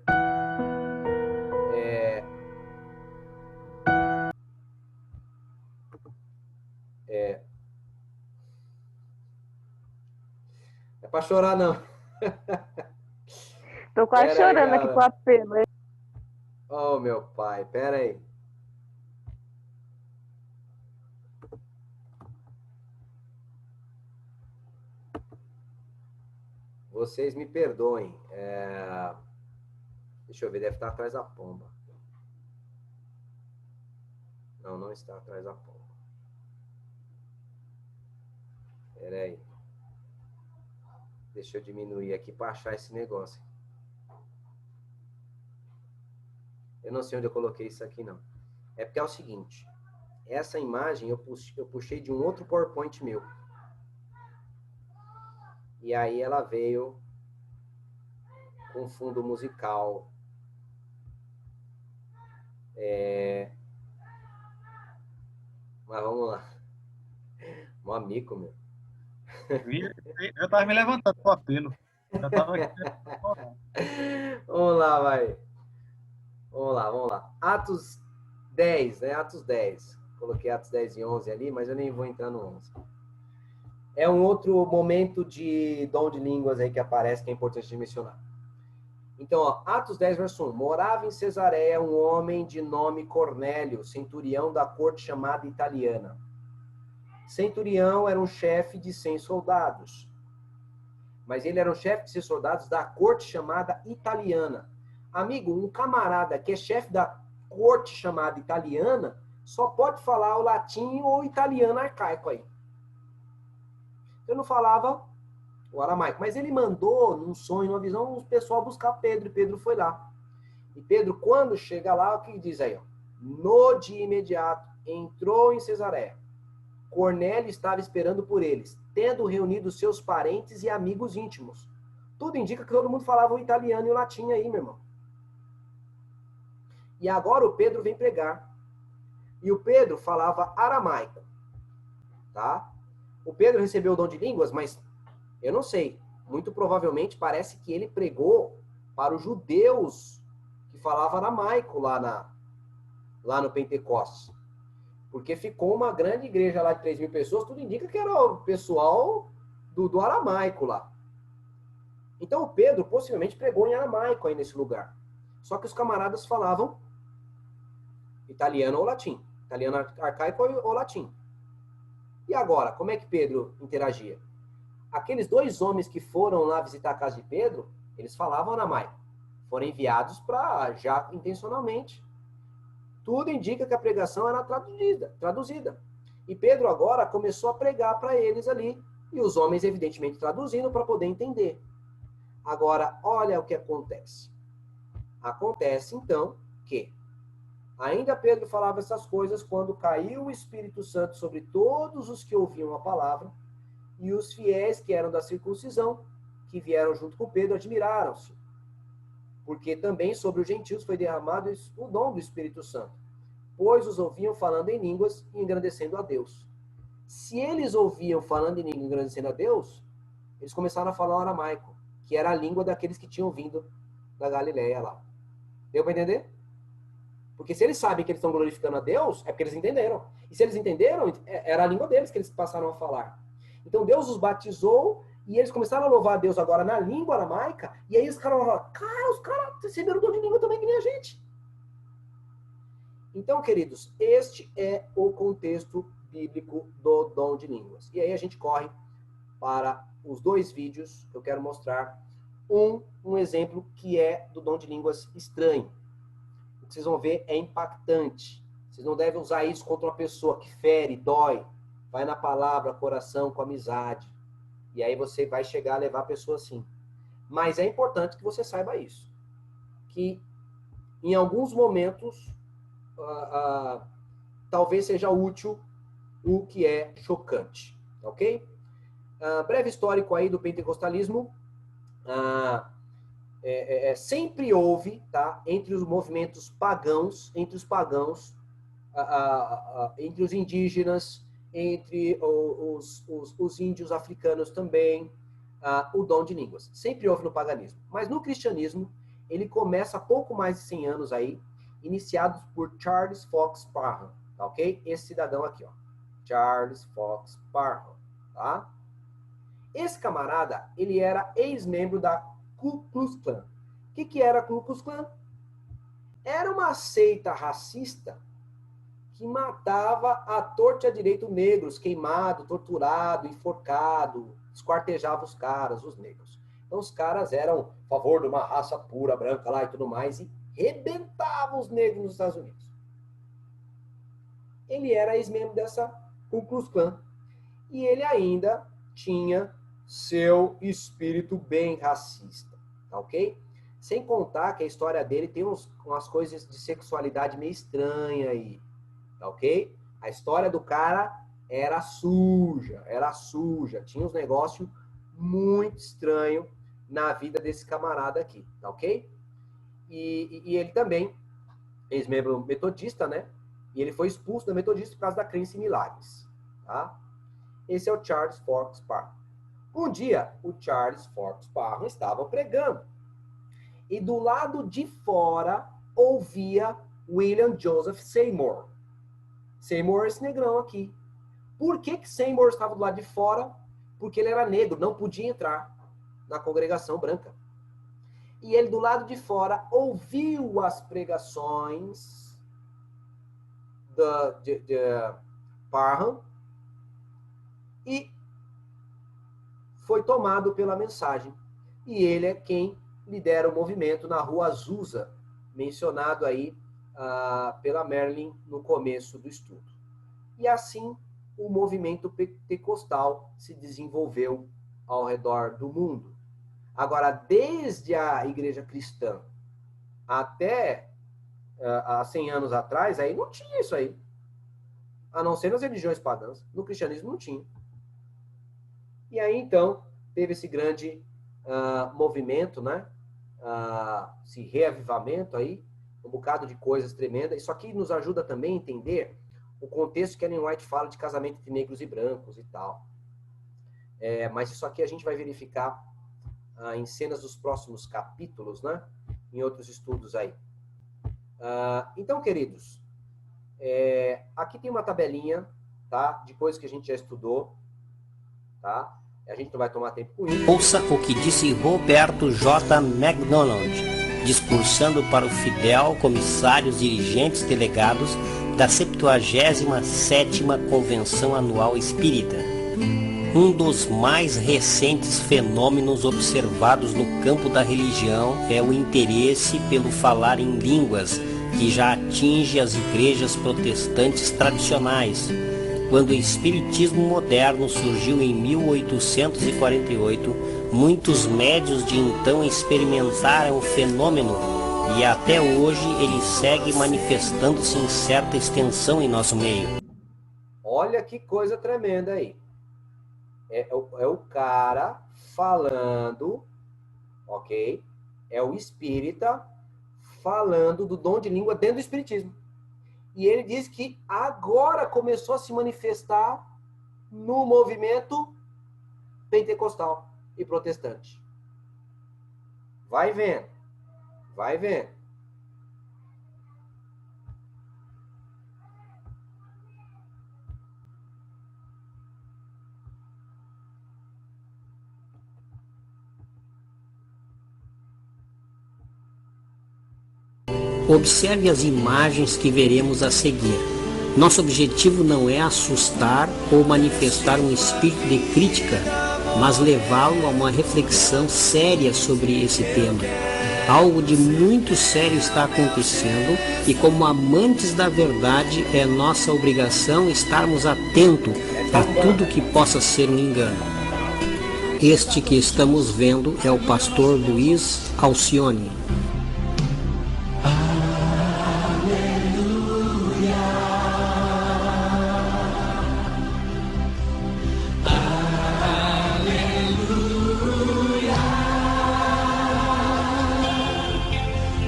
É para chorar, não. Tô quase chorando aqui com o apelo. Oh, meu pai, pera aí. Vocês me perdoem. Deixa eu ver, deve estar atrás da pomba. Não, não está atrás da pomba. Pera aí. Deixa eu diminuir aqui para achar esse negócio. Eu não sei onde eu coloquei isso aqui, não. É porque é o seguinte. Essa imagem eu puxei de um outro PowerPoint meu. E aí ela veio com fundo musical. Mas vamos lá. Um amigo, meu. Eu estava me levantando com o apelo. Eu tava aqui. Vamos lá, vai. Vamos lá. Atos 10, né? Atos 10. Coloquei Atos 10 e 11 ali, mas eu nem vou entrar no 11. É um outro momento de dom de línguas aí que aparece, que é importante de mencionar. Então, ó, Atos 10, verso 1. Morava em Cesareia um homem de nome Cornélio, centurião da corte chamada Italiana. Centurião era um chefe de 100 soldados. Mas ele era um chefe de 100 soldados da corte chamada Italiana. Amigo, um camarada que é chefe da corte chamada Italiana só pode falar o latim ou o italiano arcaico aí. Eu não falava o aramaico, mas ele mandou, num sonho, numa visão, o pessoal buscar Pedro, e Pedro foi lá. E Pedro, quando chega lá, o que diz aí? Ó? No dia imediato, entrou em Cesareia. Cornélio estava esperando por eles, tendo reunido seus parentes e amigos íntimos. Tudo indica que todo mundo falava o italiano e o latim aí, meu irmão. E agora o Pedro vem pregar. E o Pedro falava aramaico. Tá? O Pedro recebeu o dom de línguas, mas eu não sei. Muito provavelmente parece que ele pregou para os judeus que falavam aramaico lá no Pentecostes. Porque ficou uma grande igreja lá de 3.000 pessoas, tudo indica que era o pessoal do aramaico lá. Então o Pedro possivelmente pregou em aramaico aí nesse lugar. Só que os camaradas falavam italiano ou latim. Italiano arcaico ou latim. E agora, como é que Pedro interagia? Aqueles 2 homens que foram lá visitar a casa de Pedro, eles falavam aramaico. Foram enviados para já intencionalmente. Tudo indica que a pregação era traduzida. E Pedro agora começou a pregar para eles ali. E os homens, evidentemente, traduzindo para poder entender. Agora, olha o que acontece. Acontece, então, que ainda Pedro falava essas coisas quando caiu o Espírito Santo sobre todos os que ouviam a palavra, e os fiéis que eram da circuncisão, que vieram junto com Pedro, admiraram-se. Porque também sobre os gentios foi derramado o dom do Espírito Santo, pois os ouviam falando em línguas e engrandecendo a Deus. Se eles ouviam falando em línguas e engrandecendo a Deus, eles começaram a falar o aramaico, que era a língua daqueles que tinham vindo da Galileia lá. Deu para entender? Porque se eles sabem que eles estão glorificando a Deus, é porque eles entenderam. E se eles entenderam, era a língua deles que eles passaram a falar. Então Deus os batizou e eles começaram a louvar a Deus agora na língua aramaica. E aí os caras falaram, os caras receberam o dom de língua também que nem a gente. Então, queridos, este é o contexto bíblico do dom de línguas. E aí a gente corre para os 2 vídeos que eu quero mostrar. Um exemplo que é do dom de línguas estranho. O que vocês vão ver é impactante. Vocês não devem usar isso contra uma pessoa que fere, dói. Vai na palavra, coração, com amizade. E aí você vai chegar a levar a pessoa assim. Mas é importante que você saiba isso. Que em alguns momentos, talvez seja útil o que é chocante. Ok? Breve histórico aí do pentecostalismo. Sempre houve, tá, entre os movimentos pagãos, entre os pagãos, entre os indígenas, entre os índios africanos também, o dom de línguas. Sempre houve no paganismo. Mas no cristianismo, ele começa há pouco mais de 100 anos aí, iniciado por Charles Fox Parham, tá ok? Esse cidadão aqui, ó. Charles Fox Parham, tá? Esse camarada, ele era ex-membro da Ku Klux Klan. O que era a Ku Klux Klan? Era uma seita racista que matava à torta e à direito negros, queimado, torturado, enforcado, esquartejava os caras, os negros. Então os caras eram a favor de uma raça pura, branca lá e tudo mais, e rebentavam os negros nos Estados Unidos. Ele era ex-membro dessa Ku Klux Klan. E ele ainda tinha seu espírito bem racista, tá ok? Sem contar que a história dele tem umas coisas de sexualidade meio estranha aí, tá ok? A história do cara era suja, tinha uns negócios muito estranhos na vida desse camarada aqui, tá ok? E ele também, ex-membro metodista, né? E ele foi expulso da metodista por causa da crença em milagres, tá? Esse é o Charles Fox Parham. Um dia, o Charles Fox Parham estava pregando. E do lado de fora, ouvia William Joseph Seymour. Seymour é esse negrão aqui. Por que Seymour estava do lado de fora? Porque ele era negro, não podia entrar na congregação branca. e ele do lado de fora ouviu as pregações de Parham e foi tomado pela mensagem. E ele é quem lidera o movimento na Rua Azusa, mencionado aí pela Merlin no começo do estudo. E assim o movimento pentecostal se desenvolveu ao redor do mundo. Agora, desde a igreja cristã até há 100 anos atrás, aí não tinha isso aí. A não ser nas religiões pagãs. No cristianismo não tinha. E aí, então, teve esse grande movimento, né? Esse reavivamento aí, um bocado de coisas tremendas. Isso aqui nos ajuda também a entender o contexto que Ellen White fala de casamento entre negros e brancos e tal. Mas isso aqui a gente vai verificar em cenas dos próximos capítulos, né? Em outros estudos aí. Então, queridos, aqui tem uma tabelinha, tá? De coisas que a gente já estudou, tá? A gente não vai tomar tempo com isso. Ouça o que disse Roberto J. MacDonald, discursando para o fidel comissários dirigentes delegados da 77ª Convenção Anual Espírita. Um dos mais recentes fenômenos observados no campo da religião é o interesse pelo falar em línguas, que já atinge as igrejas protestantes tradicionais. Quando o espiritismo moderno surgiu em 1848, muitos médiuns de então experimentaram o fenômeno e até hoje ele segue manifestando-se em certa extensão em nosso meio. Olha que coisa tremenda aí. É o cara falando, ok? É o espírita falando do dom de língua dentro do espiritismo. E ele diz que agora começou a se manifestar no movimento pentecostal e protestante. Vai vendo. Vai vendo. Observe as imagens que veremos a seguir. Nosso objetivo não é assustar ou manifestar um espírito de crítica, mas levá-lo a uma reflexão séria sobre esse tema. Algo de muito sério está acontecendo e, como amantes da verdade, é nossa obrigação estarmos atentos a tudo que possa ser um engano. Este que estamos vendo é o pastor Luiz Alcione.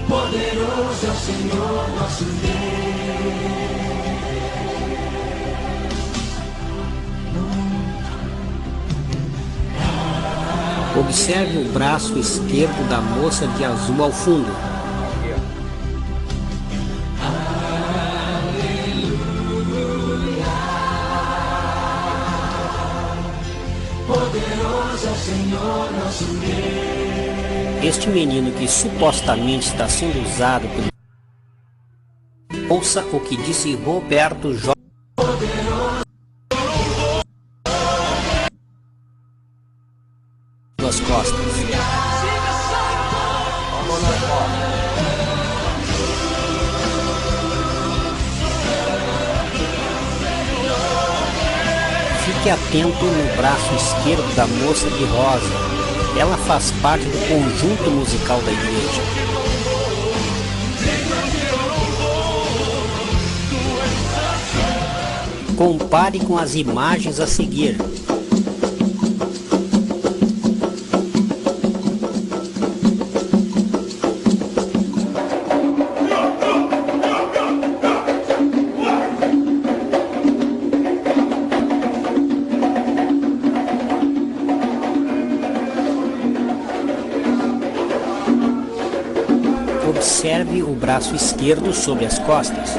Poderoso é o Senhor nosso Deus. Observe o braço esquerdo da moça de azul ao fundo. Poderoso é o Senhor nosso Deus. Este menino que supostamente está sendo usado pelo... Ouça o que disse Roberto J. Nas costas. Fique atento no braço esquerdo da moça de rosa. Ela faz parte do conjunto musical da igreja. Compare com as imagens a seguir. Observe o braço esquerdo sobre as costas.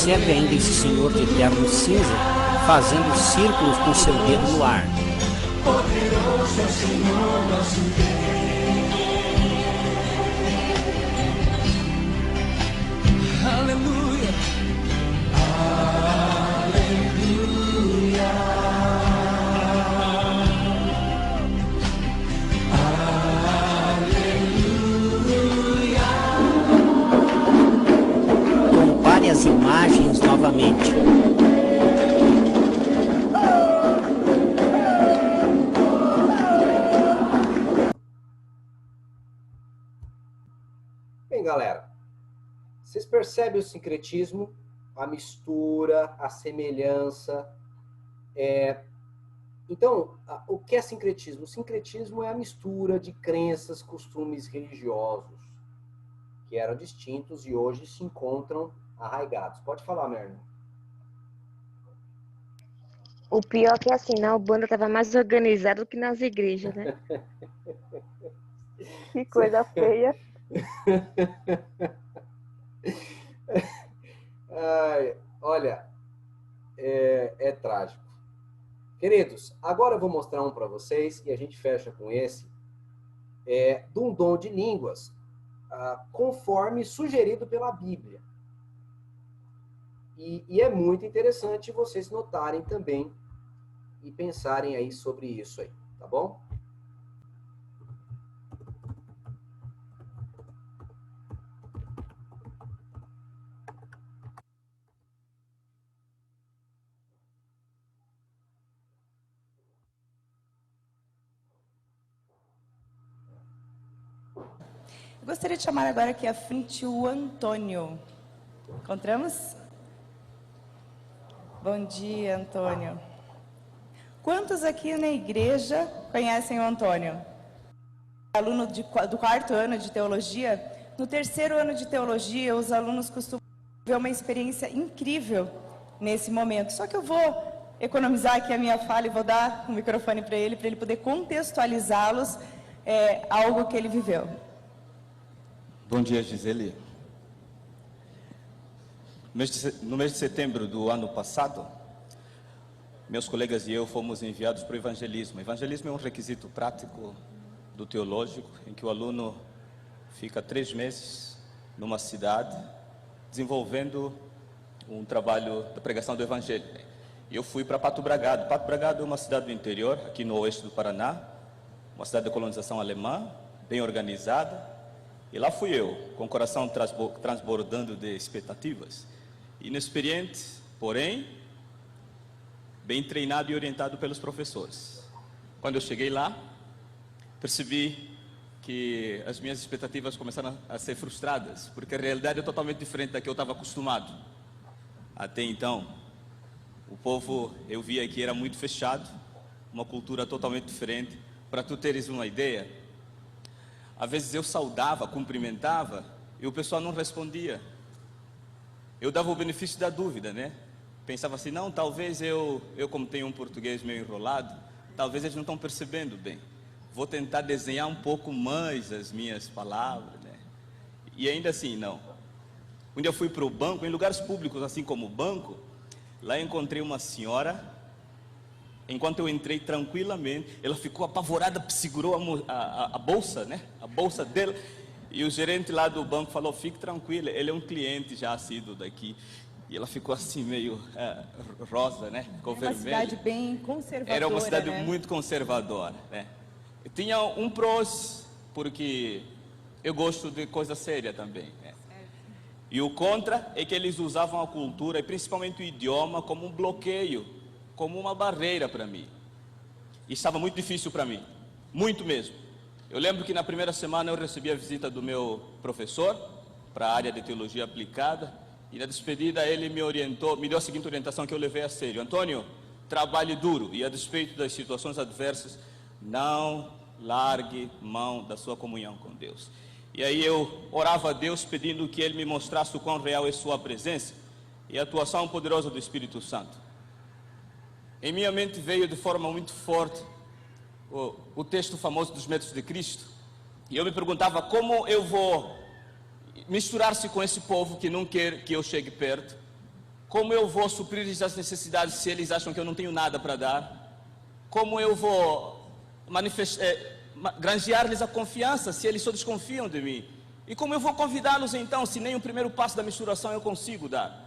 percebe ainda esse senhor de terno cinza fazendo círculos com seu dedo no ar. Poderoso é o Senhor nosso Deus. Aleluia. Aleluia. Aleluia. Compare as imagens novamente. Bem, galera, vocês percebem o sincretismo, a mistura, a semelhança. Então, o que é sincretismo? O sincretismo é a mistura de crenças, costumes religiosos, que eram distintos e hoje se encontram arraigados. Pode falar, Merno. O pior é que assim, na Umbanda estava mais organizado do que nas igrejas, né? Que coisa feia. Ai, olha, é trágico. Queridos, agora eu vou mostrar um para vocês e a gente fecha com esse, de um dom de línguas, conforme sugerido pela Bíblia. E é muito interessante vocês notarem também e pensarem aí sobre isso aí, tá bom? Eu gostaria de chamar agora aqui à frente o Antônio. Encontramos? Bom dia, Antônio. Quantos aqui na igreja conhecem o Antônio? Aluno do 4º ano de teologia. No 3º ano de teologia, os alunos costumam ver uma experiência incrível nesse momento. Só que eu vou economizar aqui a minha fala e vou dar o microfone para ele poder contextualizá-los algo que ele viveu. Bom dia, Gisele. No mês de setembro do ano passado, meus colegas e eu fomos enviados para o evangelismo. Evangelismo é um requisito prático do teológico, em que o aluno fica 3 meses numa cidade, desenvolvendo um trabalho de pregação do evangelho. Eu fui para Pato Bragado. Pato Bragado é uma cidade do interior, aqui no oeste do Paraná, uma cidade de colonização alemã, bem organizada. E lá fui eu, com o coração transbordando de expectativas. Inexperiente, porém, bem treinado e orientado pelos professores. Quando eu cheguei lá, percebi que as minhas expectativas começaram a ser frustradas, porque a realidade é totalmente diferente da que eu estava acostumado. Até então, o povo, eu via que era muito fechado, uma cultura totalmente diferente. Para tu teres uma ideia, às vezes eu saudava, cumprimentava, e o pessoal não respondia. Eu dava o benefício da dúvida, né? Pensava assim, não, talvez eu como tenho um português meio enrolado, talvez eles não estão percebendo bem. Vou tentar desenhar um pouco mais as minhas palavras, né? E ainda assim, não. Quando eu fui para o banco, em lugares públicos, assim como o banco, lá encontrei uma senhora. Enquanto eu entrei tranquilamente, ela ficou apavorada, segurou a bolsa, né? A bolsa dela. E o gerente lá do banco falou, fique tranquila, ele é um cliente já assíduo daqui. E ela ficou assim meio rosa, né? Ficou vermelha. Uma cidade bem conservadora, era uma cidade, né? muito conservadora, né? Eu tinha um prós, porque eu gosto de coisa séria também, né? E o contra é que eles usavam a cultura, e principalmente o idioma, como um bloqueio, como uma barreira para mim. E estava muito difícil para mim, muito mesmo. Eu lembro que na primeira semana eu recebi a visita do meu professor para a área de teologia aplicada, e na despedida ele me orientou, me deu a seguinte orientação que eu levei a sério: Antônio, trabalhe duro e a despeito das situações adversas, não largue mão da sua comunhão com Deus. E aí eu orava a Deus pedindo que Ele me mostrasse o quão real é sua presença e a atuação poderosa do Espírito Santo. Em minha mente veio de forma muito forte o texto famoso dos Métodos de Cristo. E eu me perguntava como eu vou misturar-se com esse povo que não quer que eu chegue perto. Como eu vou suprir as necessidades se eles acham que eu não tenho nada para dar? Como eu vou granjear-lhes a confiança se eles só desconfiam de mim? E como eu vou convidá-los então, se nem o primeiro passo da misturação eu consigo dar?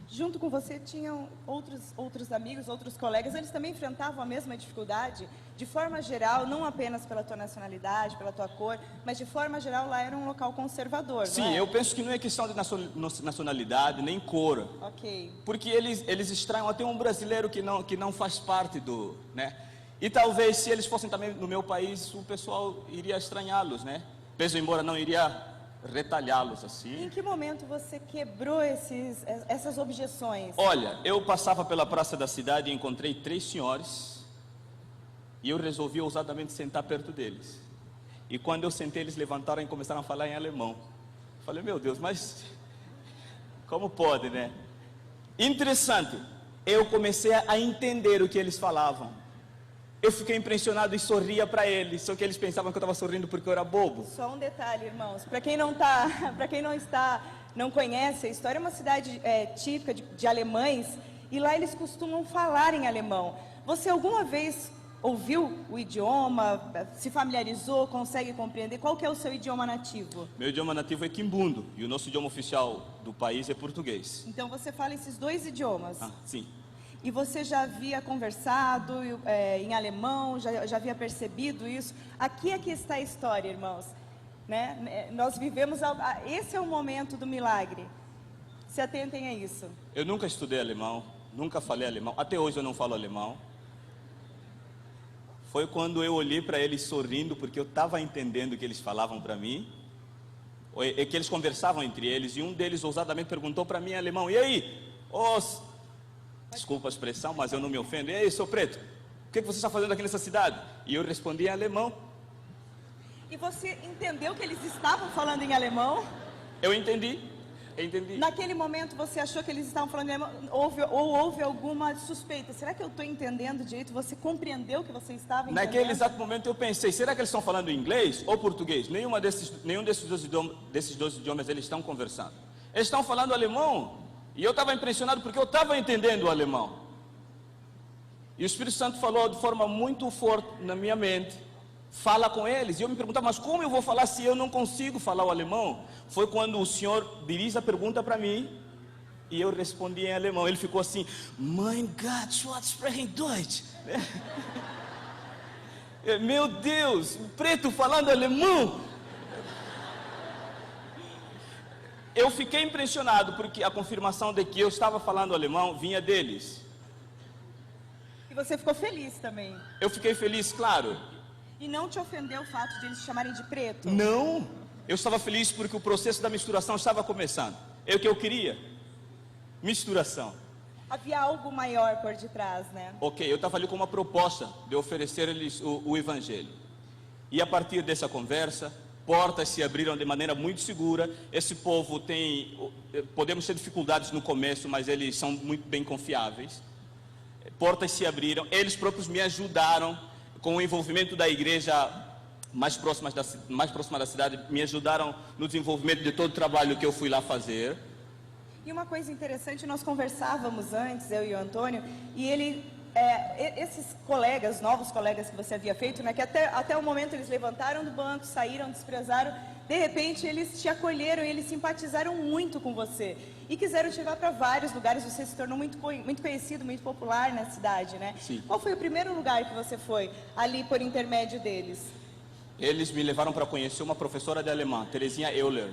Junto com você tinham outros amigos, outros colegas, eles também enfrentavam a mesma dificuldade? De forma geral, não apenas pela tua nacionalidade, pela tua cor, mas de forma geral lá era um local conservador, Sim, não é? eu penso que não é questão de nacionalidade, nem cor. Ok. Porque eles estranham até um brasileiro que não faz parte do... né? E talvez se eles fossem também no meu país, o pessoal iria estranhá-los, né? Peso embora não iria retalhá-los assim. Em que momento você quebrou essas objeções? Olha, eu passava pela praça da cidade e encontrei 3 senhores e eu resolvi ousadamente sentar perto deles. E quando eu sentei, eles levantaram e começaram a falar em alemão. Falei, meu Deus, mas como pode, né? Interessante, eu comecei a entender o que eles falavam. Eu fiquei impressionado e sorria para eles, só que eles pensavam que eu estava sorrindo porque eu era bobo. Só um detalhe, irmãos, para quem não conhece a história, é uma cidade típica de alemães, e lá eles costumam falar em alemão. Você alguma vez ouviu o idioma, se familiarizou, consegue compreender? Qual que é o seu idioma nativo? Meu idioma nativo é quimbundo, e o nosso idioma oficial do país é português. Então você fala esses 2 idiomas? Ah, sim. E você já havia conversado em alemão, já havia percebido isso? Aqui está a história, irmãos. Né? Nós vivemos... Esse é o momento do milagre. Se atentem a isso. Eu nunca estudei alemão, nunca falei alemão. Até hoje eu não falo alemão. Foi quando eu olhei para eles sorrindo, porque eu estava entendendo o que eles falavam para mim. É que eles conversavam entre eles, e um deles ousadamente perguntou para mim em alemão, e aí, desculpa a expressão, mas eu não me ofendo. E aí, seu preto, o que você está fazendo aqui nessa cidade? E eu respondi em alemão. E você entendeu que eles estavam falando em alemão? Eu entendi. Naquele momento você achou que eles estavam falando em alemão? Houve alguma suspeita? Será que eu estou entendendo direito? Você compreendeu que você estava entendendo? Naquele exato momento eu pensei, será que eles estão falando inglês ou português? Nenhum desses dois idiomas eles estão conversando. Eles estão falando alemão. E eu estava impressionado porque eu estava entendendo o alemão. E o Espírito Santo falou de forma muito forte na minha mente. Fala com eles. E eu me perguntava, mas como eu vou falar se eu não consigo falar o alemão? Foi quando o Senhor dirige a pergunta para mim e eu respondi em alemão. Ele ficou assim, Mein Gott, Schwarz sprechen Deutsch. Meu Deus, o preto falando alemão. Eu fiquei impressionado porque a confirmação de que eu estava falando alemão vinha deles. E você ficou feliz também? Eu fiquei feliz, claro. E não te ofendeu o fato de eles te chamarem de preto? Não, eu estava feliz porque o processo da misturação estava começando. É o que eu queria, misturação. Havia algo maior por detrás, né? Ok, eu estava ali com uma proposta de oferecer-lhes o Evangelho. E a partir dessa conversa, portas se abriram de maneira muito segura. Esse povo podemos ter dificuldades no começo, mas eles são muito bem confiáveis. Portas se abriram, eles próprios me ajudaram com o envolvimento da igreja mais próxima da cidade, me ajudaram no desenvolvimento de todo o trabalho que eu fui lá fazer. E uma coisa interessante, nós conversávamos antes, eu e o Antônio, e esses colegas, novos colegas que você havia feito, né, que até o momento eles levantaram do banco, saíram, desprezaram, de repente eles te acolheram e eles simpatizaram muito com você e quiseram te levar para vários lugares. Você se tornou muito conhecido, muito popular na cidade, né? Sim. Qual foi o primeiro lugar que você foi ali por intermédio deles? Eles me levaram para conhecer uma professora de alemão, Terezinha Euler.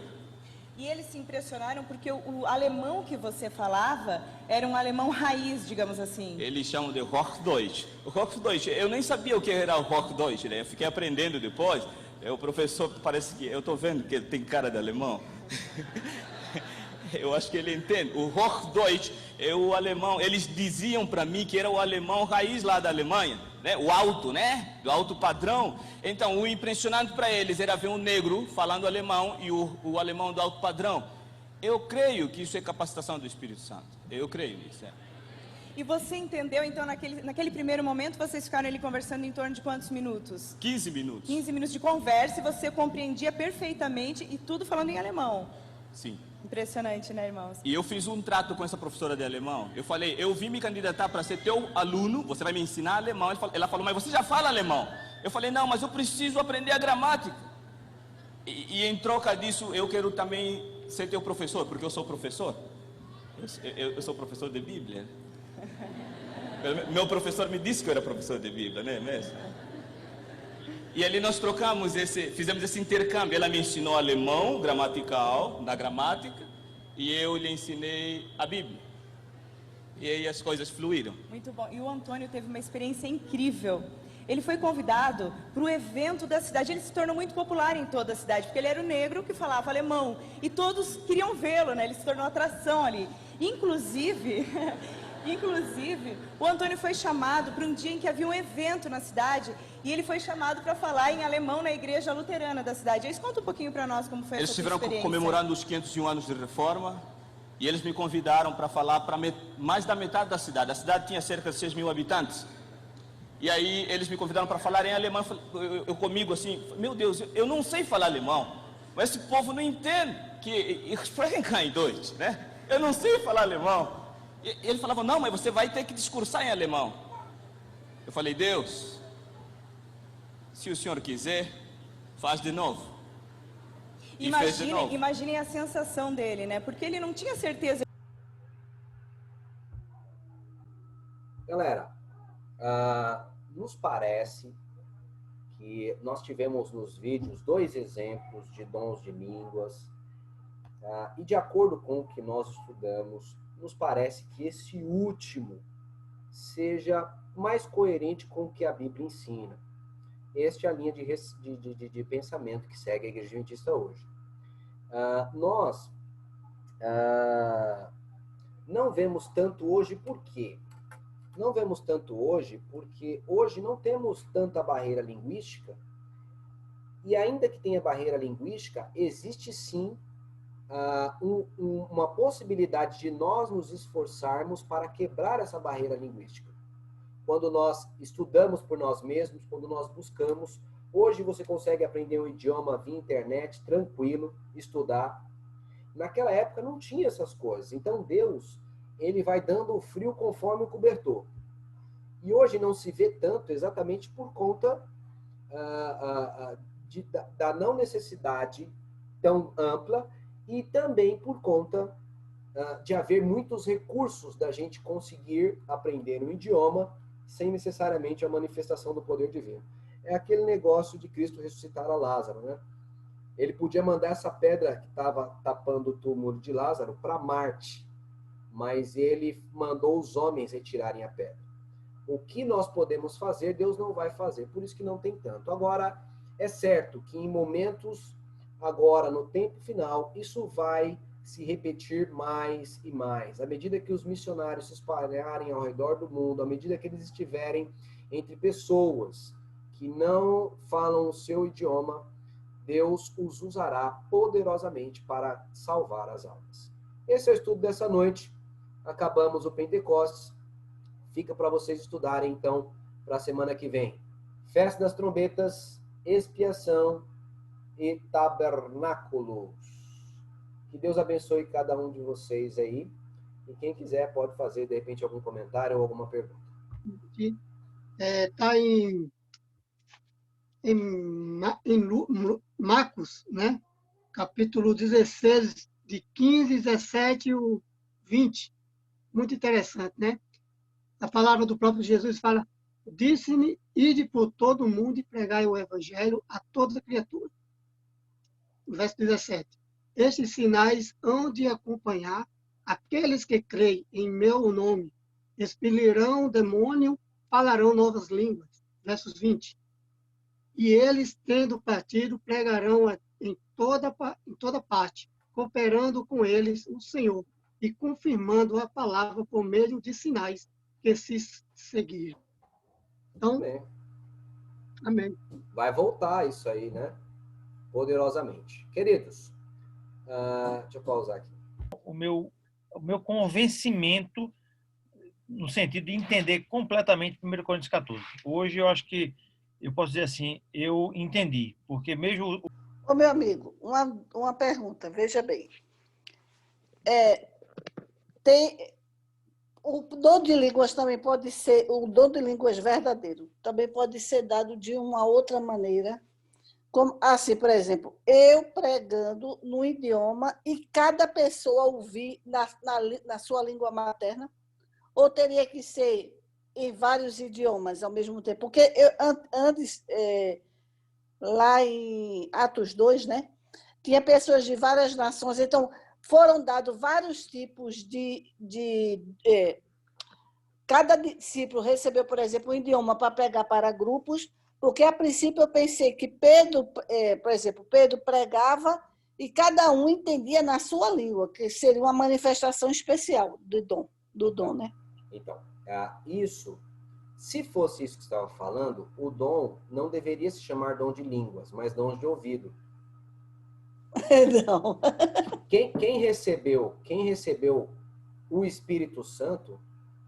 E eles se impressionaram porque o alemão que você falava era um alemão raiz, digamos assim. Eles chamam de Hochdeutsch. O Hochdeutsch, eu nem sabia o que era o Hochdeutsch, né? Eu fiquei aprendendo depois. O professor, parece que, eu estou vendo que ele tem cara de alemão. Eu acho que ele entende. O Hochdeutsch é o alemão. Eles diziam para mim que era o alemão raiz lá da Alemanha, né? O alto, né? Do alto padrão. Então, o impressionante para eles era ver um negro falando alemão e o alemão do alto padrão. Eu creio que isso é capacitação do Espírito Santo. Eu creio nisso. E você entendeu, então, naquele primeiro momento, vocês ficaram ali conversando em torno de quantos minutos? 15 minutos. 15 minutos de conversa e você compreendia perfeitamente e tudo falando em alemão. Sim. Impressionante, né, irmãos? E eu fiz um trato com essa professora de alemão. Eu falei, eu vim me candidatar para ser teu aluno, você vai me ensinar alemão. Ela falou, mas você já fala alemão? Eu falei, não, mas eu preciso aprender a gramática. E em troca disso, eu quero também ser teu professor, porque eu sou professor. Eu sou professor de Bíblia. Meu professor me disse que eu era professor de Bíblia, não é mesmo? E ali nós trocamos fizemos esse intercâmbio. Ela me ensinou alemão, gramatical, da gramática, e eu lhe ensinei a Bíblia. E aí as coisas fluíram. Muito bom. E o Antônio teve uma experiência incrível. Ele foi convidado para o evento da cidade. Ele se tornou muito popular em toda a cidade, porque ele era o negro que falava alemão. E todos queriam vê-lo, né? Ele se tornou atração ali. Inclusive, o Antônio foi chamado para um dia em que havia um evento na cidade. E ele foi chamado para falar em alemão na igreja luterana da cidade. Eles conta um pouquinho para nós como foi essa experiência. Eles estiveram comemorando os 501 anos de reforma. E eles me convidaram para falar para mais da metade da cidade. A cidade tinha cerca de 6 mil habitantes. E aí eles me convidaram para falar em alemão. Eu comigo assim, meu Deus, eu não sei falar alemão. Mas esse povo não entende que ich spreche kein Deutsch, né? Eu não sei falar alemão. E ele falava, não, mas você vai ter que discursar em alemão. Eu falei, Deus, se o Senhor quiser, faz de novo. Imaginem a sensação dele, né? Porque ele não tinha certeza. Galera, nos parece que nós tivemos nos vídeos 2 exemplos de dons de línguas, e de acordo com o que nós estudamos, nos parece que esse último seja mais coerente com o que a Bíblia ensina. Esta é a linha de pensamento que segue a Igreja Adventista hoje. Nós não vemos tanto hoje, por quê? Não vemos tanto hoje porque hoje não temos tanta barreira linguística, e ainda que tenha barreira linguística, existe sim uma possibilidade de nós nos esforçarmos para quebrar essa barreira linguística. Quando nós estudamos por nós mesmos, quando nós buscamos, hoje você consegue aprender um idioma via internet, tranquilo, estudar. Naquela época não tinha essas coisas, então Deus, ele vai dando o frio conforme o cobertor. E hoje não se vê tanto exatamente por conta da não necessidade tão ampla e também por conta de haver muitos recursos da gente conseguir aprender um idioma sem necessariamente a manifestação do poder divino. É aquele negócio de Cristo ressuscitar a Lázaro, né? Ele podia mandar essa pedra que estava tapando o túmulo de Lázaro para Marte, mas ele mandou os homens retirarem a pedra. O que nós podemos fazer, Deus não vai fazer, por isso que não tem tanto. Agora, é certo que em momentos, agora no tempo final, isso vai se repetir mais e mais. À medida que os missionários se espalharem ao redor do mundo, à medida que eles estiverem entre pessoas que não falam o seu idioma, Deus os usará poderosamente para salvar as almas. Esse é o estudo dessa noite. Acabamos o Pentecostes. Fica para vocês estudarem, então, para a semana que vem. Festa das trombetas, expiação e tabernáculos. Que Deus abençoe cada um de vocês aí. E quem quiser pode fazer, de repente, algum comentário ou alguma pergunta. Está em Marcos, né? Capítulo 16, de 15, 17 e 20. Muito interessante, né? A palavra do próprio Jesus fala, disse-me, ide por todo o mundo e pregai o evangelho a toda criatura. Verso 17. Estes sinais hão de acompanhar aqueles que creem em meu nome, expelirão o demônio, falarão novas línguas. Versos 20. E eles, tendo partido, pregarão em toda parte, cooperando com eles o Senhor e confirmando a palavra por meio de sinais que se seguiram. Então, amém. Vai voltar isso aí, né? Poderosamente. Queridos, deixa eu pausar aqui. O meu convencimento no sentido de entender completamente 1 Coríntios 14. Hoje eu acho que eu posso dizer assim, eu entendi, porque mesmo... Ô, meu amigo, uma pergunta, veja bem. tem o dom de línguas também pode ser, o dom de línguas verdadeiro também pode ser dado de uma outra maneira, como assim, por exemplo, eu pregando no idioma e cada pessoa ouvir na sua língua materna, ou teria que ser em vários idiomas ao mesmo tempo? Porque antes, lá em Atos 2, né, tinha pessoas de várias nações, então foram dados vários tipos cada discípulo recebeu, por exemplo, um idioma para pregar para grupos, porque a princípio eu pensei que Pedro, por exemplo, Pedro pregava e cada um entendia na sua língua, que seria uma manifestação especial do dom, né? Então, se fosse isso que você estava falando, o dom não deveria se chamar dom de línguas, mas dom de ouvido. Não. Quem recebeu o Espírito Santo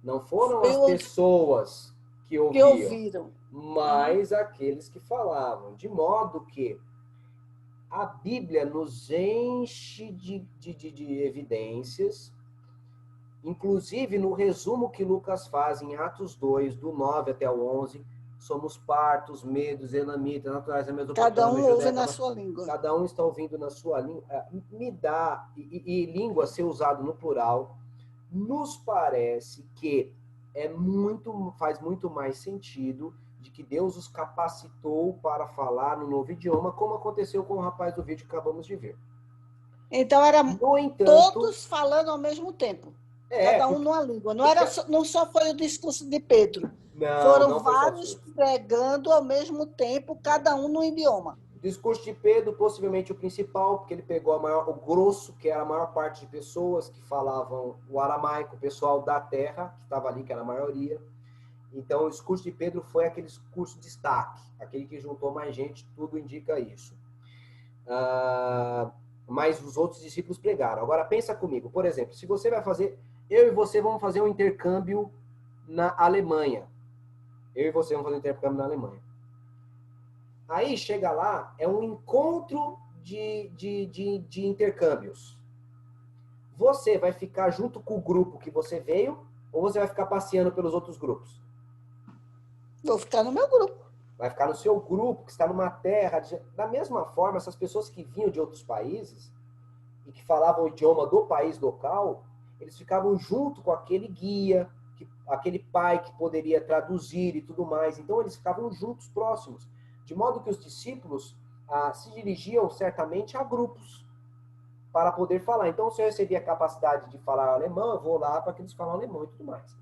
não foram as pessoas que ouviram, mas aqueles que falavam. De modo que a Bíblia nos enche de evidências, inclusive no resumo que Lucas faz em Atos 2, do 9 até o 11, somos partos, medos, elamitas, naturais da Mesopotâmia. Cada um ouve na sua língua. Cada um está ouvindo na sua língua. E língua ser usado no plural, nos parece que faz muito mais sentido de que Deus os capacitou para falar no novo idioma, como aconteceu com o rapaz do vídeo que acabamos de ver. Então, todos falando ao mesmo tempo. Cada um numa língua. Não só foi o discurso de Pedro. Foram vários pregando ao mesmo tempo, cada um no idioma. O discurso de Pedro, possivelmente o principal, porque ele pegou o grosso, que era a maior parte de pessoas que falavam o aramaico, o pessoal da terra, que estava ali, que era a maioria. Então, o discurso de Pedro foi aquele discurso de destaque, aquele que juntou mais gente, tudo indica isso. Mas os outros discípulos pregaram. Agora, pensa comigo, por exemplo, se você vai fazer... Eu e você vamos fazer um intercâmbio na Alemanha. Aí, chega lá, é um encontro de intercâmbios. Você vai ficar junto com o grupo que você veio ou você vai ficar passeando pelos outros grupos? Vou ficar no meu grupo. Vai ficar no seu grupo, que está numa terra... Da mesma forma, essas pessoas que vinham de outros países e que falavam o idioma do país local, eles ficavam junto com aquele guia, aquele pai que poderia traduzir e tudo mais. Então, eles ficavam juntos, próximos. De modo que os discípulos se dirigiam certamente a grupos para poder falar. Então, se eu recebia a capacidade de falar alemão, eu vou lá para que eles falam alemão e tudo mais.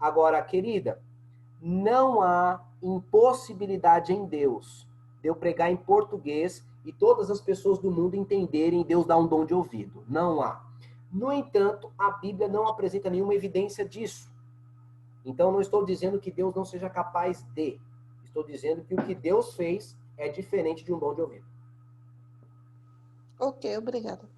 Agora, querida, não há impossibilidade em Deus de eu pregar em português e todas as pessoas do mundo entenderem e Deus dar um dom de ouvido. Não há. No entanto, a Bíblia não apresenta nenhuma evidência disso. Então, não estou dizendo que Deus não seja capaz de. Estou dizendo que o que Deus fez é diferente de um dom de ouvido. Ok, obrigada.